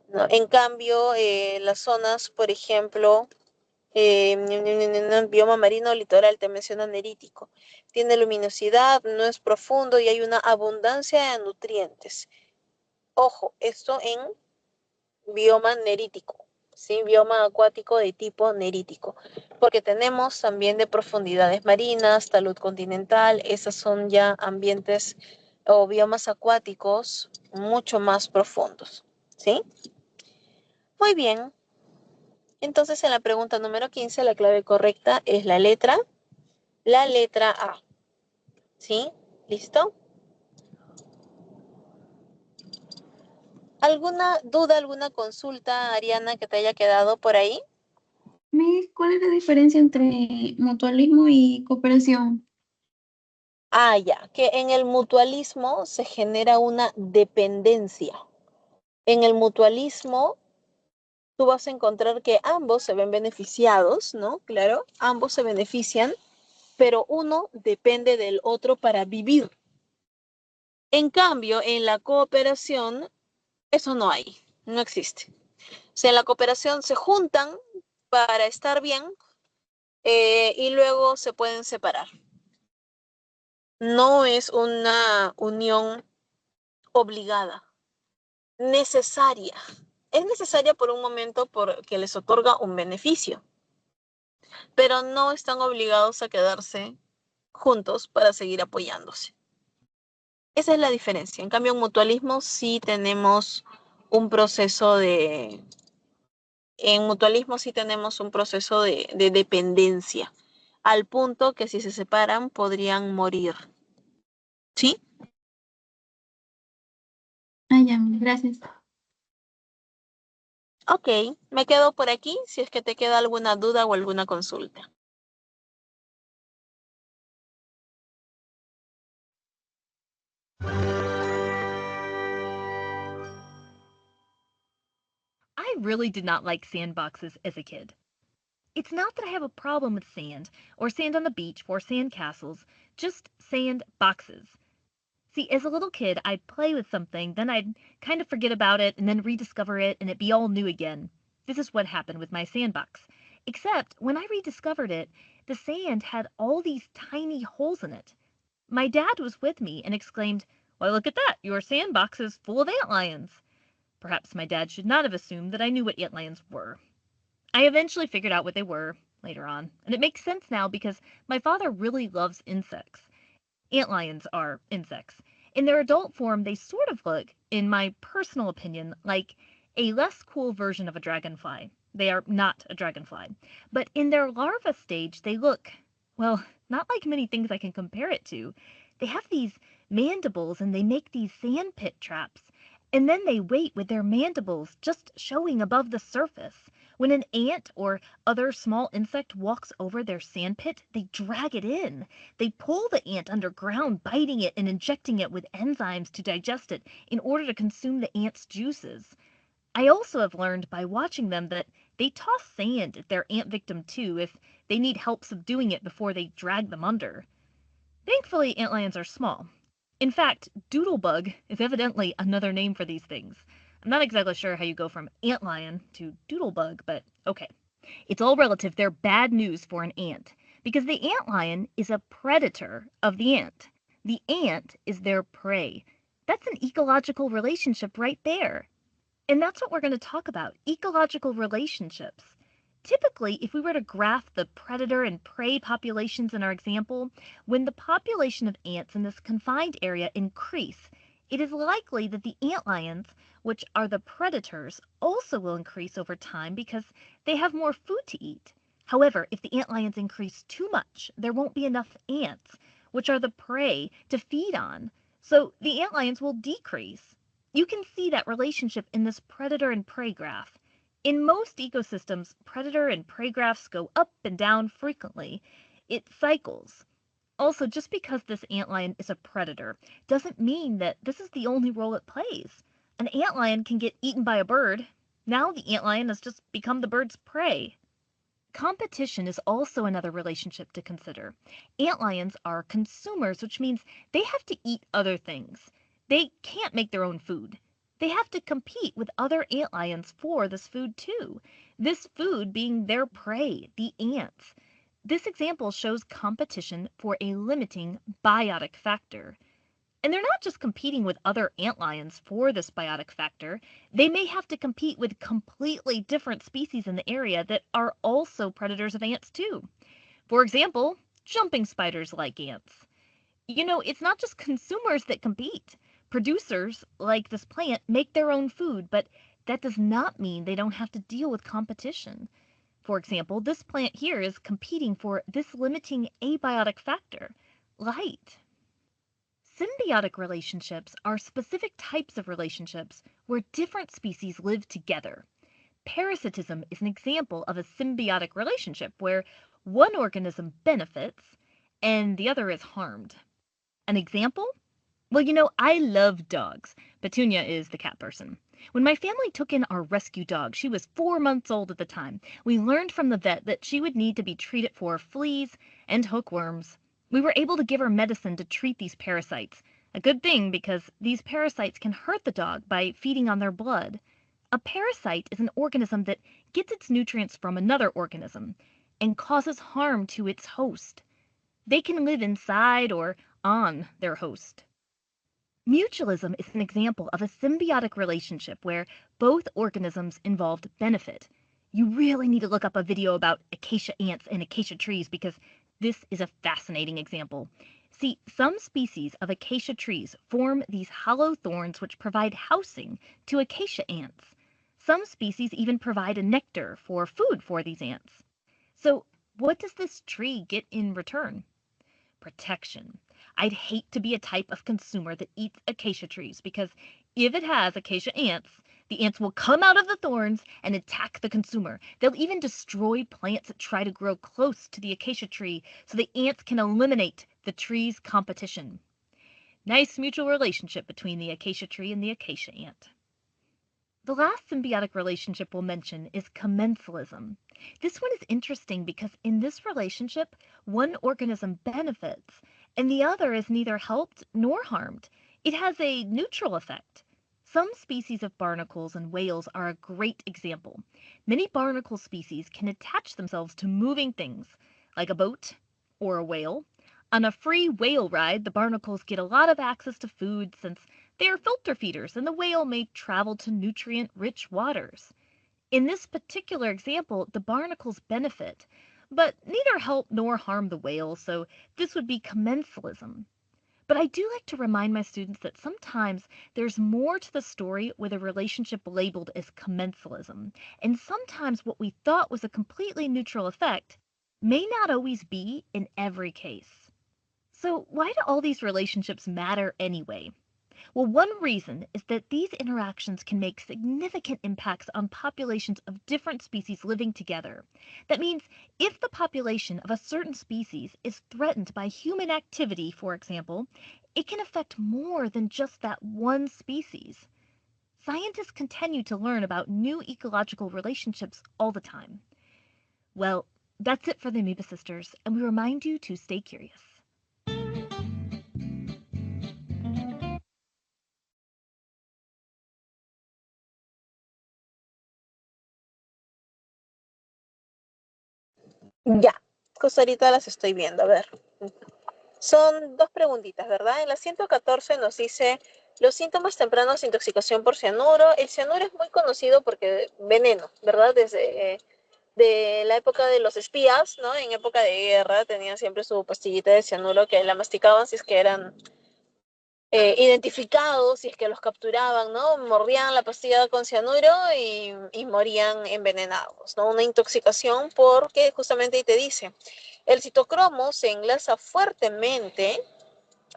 Speaker 1: ¿no? En cambio, las zonas, por ejemplo, bioma marino litoral, te menciona nerítico. Tiene luminosidad, no es profundo y hay una abundancia de nutrientes. Ojo, esto en bioma nerítico, ¿sí? Bioma acuático de tipo nerítico, porque tenemos también de profundidades marinas, talud continental, esas son ya ambientes o biomas acuáticos mucho más profundos, ¿sí? Muy bien, entonces en la pregunta número 15 la clave correcta es la letra A, ¿sí? ¿Listo? ¿Alguna duda, alguna consulta, Ariana, que te haya quedado por ahí?
Speaker 2: Miss, ¿cuál es la diferencia entre mutualismo y cooperación?
Speaker 1: Ah, ya, que en el mutualismo se genera una dependencia. En el mutualismo tú vas a encontrar que ambos se ven beneficiados, ¿no? Claro, ambos se benefician, pero uno depende del otro para vivir. En cambio, en la cooperación, eso no hay, no existe. O sea, en la cooperación se juntan para estar bien y luego se pueden separar. No es una unión obligada, necesaria. Es necesaria por un momento porque les otorga un beneficio, pero no están obligados a quedarse juntos para seguir apoyándose. Esa es la diferencia. En cambio, en mutualismo sí tenemos un proceso de... En mutualismo sí tenemos un proceso de dependencia, al punto que si se separan podrían morir. ¿Sí?
Speaker 2: Ah, ya, gracias.
Speaker 1: Ok, me quedo por aquí si es que te queda alguna duda o alguna consulta.
Speaker 3: I really did not like sandboxes as a kid. It's not that I have a problem with sand, or sand on the beach, or sand castles, just sand boxes. See, as a little kid, I'd play with something, then I'd kind of forget about it, and then rediscover it, and it'd be all new again. This is what happened with my sandbox. Except, when I rediscovered it, the sand had all these tiny holes in it. My dad was with me and exclaimed, "Why, look at that! Your sandbox is full of antlions." Perhaps my dad should not have assumed that I knew what antlions were. I eventually figured out what they were later on, and it makes sense now because my father really loves insects. Antlions are insects, In their adult form, they sort of look, in my personal opinion, like a less cool version of a dragonfly. They are not a dragonfly. But in their larva stage, they look, well, not like many things I can compare it to. They have these mandibles and they make these sandpit traps. And then they wait with their mandibles just showing above the surface. When an ant or other small insect walks over their sandpit, they drag it in. They pull the ant underground, biting it and injecting it with enzymes to digest it in order to consume the ant's juices. I also have learned by watching them that they toss sand at their ant victim too if they need help subduing it before they drag them under. Thankfully, antlions are small. In fact, doodlebug is evidently another name for these things. I'm not exactly sure how you go from antlion to doodlebug, but okay. It's all relative. They're bad news for an ant because the antlion is a predator of the ant. The ant is their prey. That's an ecological relationship right there. And that's what we're going to talk about, ecological relationships. Typically, if we were to graph the predator and prey populations in our example, when the population of ants in this confined area increase, it is likely that the antlions, which are the predators, also will increase over time because they have more food to eat. However, if the antlions increase too much, there won't be enough ants, which are the prey, to feed on. So the antlions will decrease. You can see that relationship in this predator and prey graph. In most ecosystems, predator and prey graphs go up and down frequently. It cycles. Also, just because this antlion is a predator doesn't mean that this is the only role it plays. An antlion can get eaten by a bird. Now the antlion has just become the bird's prey. Competition is also another relationship to consider. Antlions are consumers, which means they have to eat other things. They can't make their own food. They have to compete with other antlions for this food too. This food being their prey, the ants. This example shows competition for a limiting biotic factor. And they're not just competing with other antlions for this biotic factor. They may have to compete with completely different species in the area that are also predators of ants too. For example, jumping spiders like ants. You know, it's not just consumers that compete. Producers, like this plant, make their own food, but that does not mean they don't have to deal with competition. For example, this plant here is competing for this limiting abiotic factor, light. Symbiotic relationships are specific types of relationships where different species live together. Parasitism is an example of a symbiotic relationship where one organism benefits and the other is harmed. An example? Well, you know, I love dogs. Petunia is the cat person. When my family took in our rescue dog, she was 4 months old at the time. We learned from the vet that she would need to be treated for fleas and hookworms. We were able to give her medicine to treat these parasites. A good thing because these parasites can hurt the dog by feeding on their blood. A parasite is an organism that gets its nutrients from another organism and causes harm to its host. They can live inside or on their host. Mutualism is an example of a symbiotic relationship where both organisms involved benefit. You really need to look up a video about acacia ants and acacia trees because this is a fascinating example. See, some species of acacia trees form these hollow thorns which provide housing to acacia ants. Some species even provide a nectar for food for these ants. So what does this tree get in return? Protection. I'd hate to be a type of consumer that eats acacia trees because if it has acacia ants, the ants will come out of the thorns and attack the consumer. They'll even destroy plants that try to grow close to the acacia tree so the ants can eliminate the tree's competition. Nice mutual relationship between the acacia tree and the acacia ant. The last symbiotic relationship we'll mention is commensalism. This one is interesting because in this relationship, one organism benefits and the other is neither helped nor harmed. It has a neutral effect. Some species of barnacles and whales are a great example. Many barnacle species can attach themselves to moving things, like a boat or a whale. On a free whale ride, the barnacles get a lot of access to food since they are filter feeders and the whale may travel to nutrient-rich waters. In this particular example, the barnacles benefit, but neither help nor harm the whale, so this would be commensalism. But I do like to remind my students that sometimes there's more to the story with a relationship labeled as commensalism, and sometimes what we thought was a completely neutral effect may not always be in every case. So, why do all these relationships matter anyway? Well, one reason is that these interactions can make significant impacts on populations of different species living together. That means if the population of a certain species is threatened by human activity, for example, it can affect more than just that one species. Scientists continue to learn about new ecological relationships all the time. Well, that's it for the Amoeba Sisters, and we remind you to stay curious.
Speaker 1: Ya, justo ahorita las estoy viendo, a ver. Son dos preguntitas, ¿verdad? En la 114 nos dice los síntomas tempranos de intoxicación por cianuro. El cianuro es muy conocido porque veneno, ¿verdad? Desde de la época de los espías, ¿no? En época de guerra tenían siempre su pastillita de cianuro que la masticaban si es que eran identificados, si es que los capturaban, ¿no? Mordían la pastilla con cianuro y morían envenenados, ¿no? Una intoxicación porque justamente ahí te dice, el citocromo se enlaza fuertemente,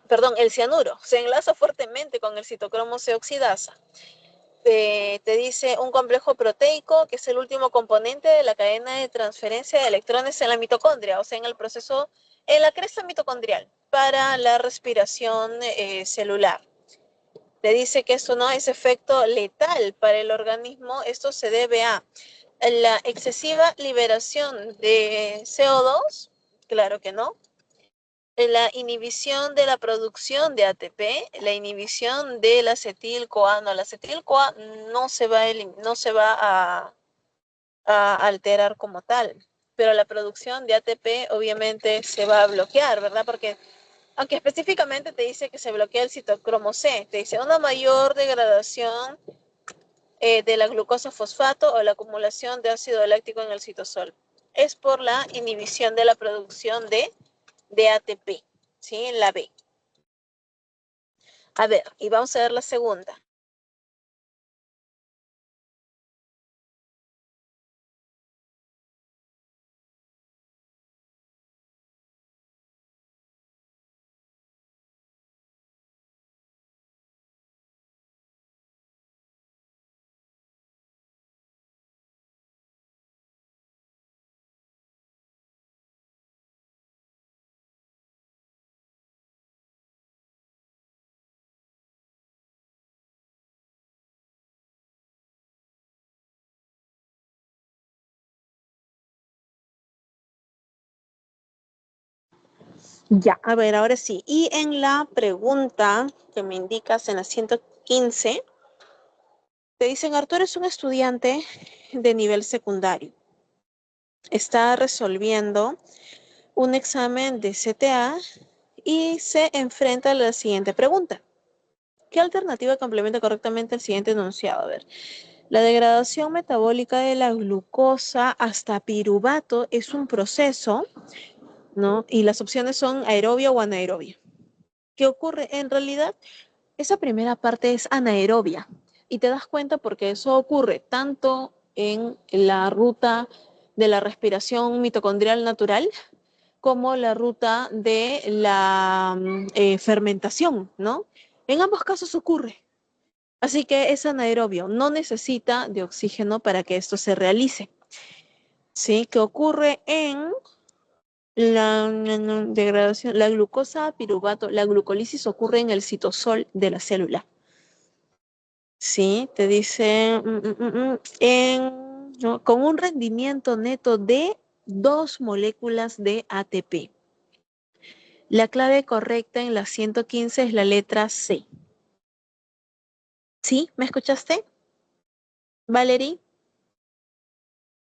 Speaker 1: perdón, el cianuro se enlaza fuertemente con el citocromo C oxidasa. Te dice un complejo proteico que es el último componente de la cadena de transferencia de electrones en la mitocondria, o sea, en el proceso, en la cresta mitocondrial para la respiración celular. Te dice que esto no es efecto letal para el organismo, esto se debe a la excesiva liberación de CO2, claro que no, la inhibición de la producción de ATP, la inhibición del acetil-CoA. No, el acetil-CoA no se va a alterar como tal, pero la producción de ATP obviamente se va a bloquear, ¿verdad? Porque aunque específicamente te dice que se bloquea el citocromo C, te dice una mayor degradación de la glucosa fosfato o la acumulación de ácido láctico en el citosol. Es por la inhibición de la producción de ATP, ¿sí? En la B. A ver, y vamos a ver la segunda. Ya, a ver, ahora sí. Y en la pregunta que me indicas en la 115, te dicen, Arturo es un estudiante de nivel secundario. Está resolviendo un examen de CTA y se enfrenta a la siguiente pregunta. ¿Qué alternativa complementa correctamente el siguiente enunciado? A ver, la degradación metabólica de la glucosa hasta piruvato es un proceso, ¿no? Y las opciones son aerobia o anaerobia. ¿Qué ocurre? En realidad, esa primera parte es anaerobia y te das cuenta porque eso ocurre tanto en la ruta de la respiración mitocondrial natural como la ruta de la fermentación, ¿no? En ambos casos ocurre. Así que es anaerobio, no necesita de oxígeno para que esto se realice. ¿Sí? ¿Qué ocurre en la degradación? La glucosa piruvato, la glucólisis ocurre en el citosol de la célula. Sí, te dice ¿no? Con un rendimiento neto de 2 moléculas de ATP. La clave correcta en la 115 es la letra C. ¿Sí? ¿Me escuchaste? Valerie.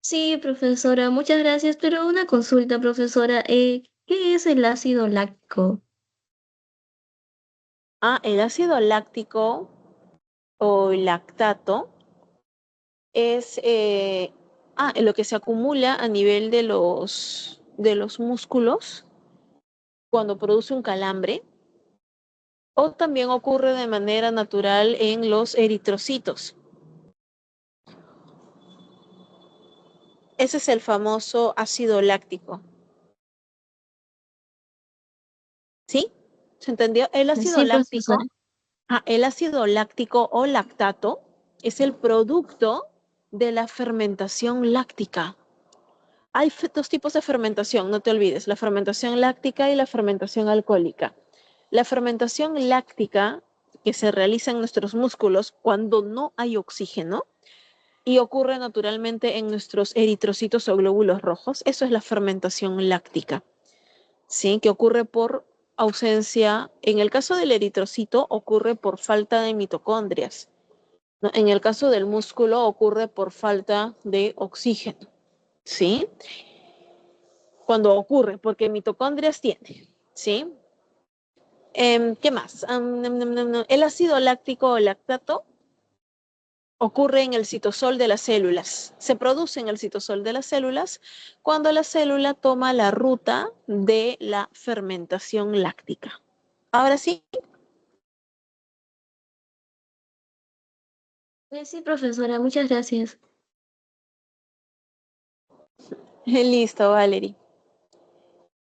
Speaker 4: Sí, profesora, muchas gracias, pero una consulta, profesora, ¿qué es el ácido láctico?
Speaker 1: El ácido láctico o lactato es lo que se acumula a nivel de los músculos cuando produce un calambre, o también ocurre de manera natural en los eritrocitos. Ese es el famoso ácido láctico. ¿Sí? ¿Se entendió? El ácido
Speaker 4: Sí, profesora.
Speaker 1: láctico, el ácido láctico o lactato es el producto de la fermentación láctica. Hay dos tipos de fermentación, no te olvides, la fermentación láctica y la fermentación alcohólica. La fermentación láctica que se realiza en nuestros músculos cuando no hay oxígeno y ocurre naturalmente en nuestros eritrocitos o glóbulos rojos, eso es la fermentación láctica, ¿sí? Que ocurre por ausencia, en el caso del eritrocito ocurre por falta de mitocondrias, ¿no? En el caso del músculo ocurre por falta de oxígeno, ¿sí? Cuando ocurre, porque mitocondrias tiene, ¿sí? ¿Qué más? El ácido láctico o lactato ocurre en el citosol de las células. Se produce en el citosol de las células cuando la célula toma la ruta de la fermentación láctica. Ahora sí.
Speaker 4: Sí, profesora, muchas gracias.
Speaker 1: Listo, Valerie.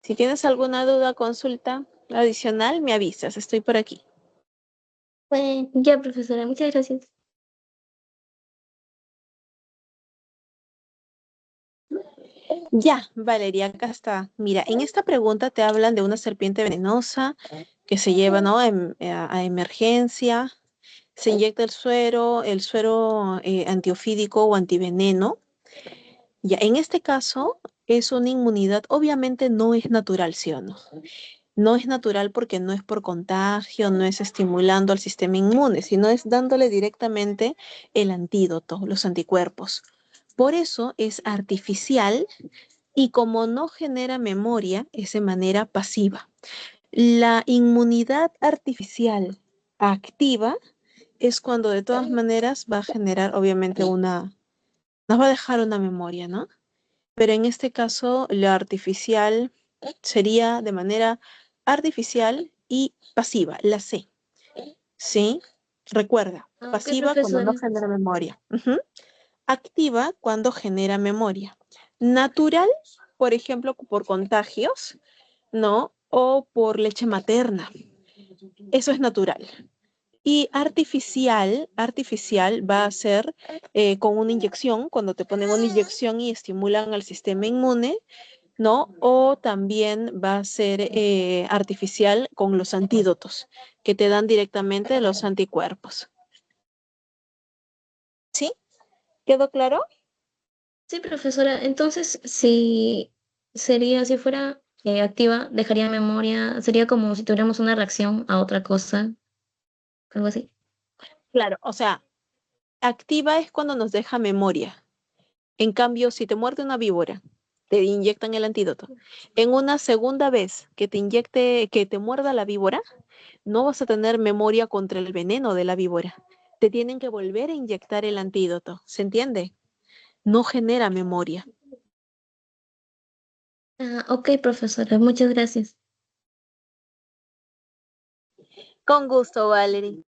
Speaker 1: Si tienes alguna duda, consulta adicional, me avisas. Estoy por aquí.
Speaker 4: Ya, profesora, muchas gracias.
Speaker 1: Ya, Valeria, acá está. Mira, en esta pregunta te hablan de una serpiente venenosa que se lleva, ¿no? A emergencia. Se inyecta el suero antiofídico o antiveneno. Ya, en este caso es una inmunidad, obviamente no es natural, ¿sí o no? No es natural porque no es por contagio, no es estimulando al sistema inmune, sino es dándole directamente el antídoto, los anticuerpos. Por eso es artificial y como no genera memoria, es de manera pasiva. La inmunidad artificial activa es cuando de todas maneras va a generar obviamente nos va a dejar una memoria, ¿no? Pero en este caso, la artificial sería de manera artificial y pasiva, la C. ¿Sí? Recuerda,
Speaker 4: Ok,
Speaker 1: pasiva cuando no
Speaker 4: profesora.
Speaker 1: genera memoria. Ujú. Activa cuando genera memoria. Natural, por ejemplo, por contagios, ¿no? O por leche materna. Eso es natural. Y artificial va a ser con una inyección, cuando te ponen una inyección y estimulan al sistema inmune, ¿no? O también va a ser artificial con los antídotos, que te dan directamente los anticuerpos. ¿Sí? ¿Quedó claro?
Speaker 4: Sí, profesora. Entonces, si fuera activa, dejaría memoria, sería como si tuviéramos una reacción a otra cosa, algo así.
Speaker 1: Claro, o sea, activa es cuando nos deja memoria. En cambio, si te muerde una víbora, te inyectan el antídoto. En una segunda vez que te muerda la víbora, no vas a tener memoria contra el veneno de la víbora. Te tienen que volver a inyectar el antídoto. ¿Se entiende? No genera memoria.
Speaker 4: Ok, profesora, muchas gracias.
Speaker 1: Con gusto, Valerie.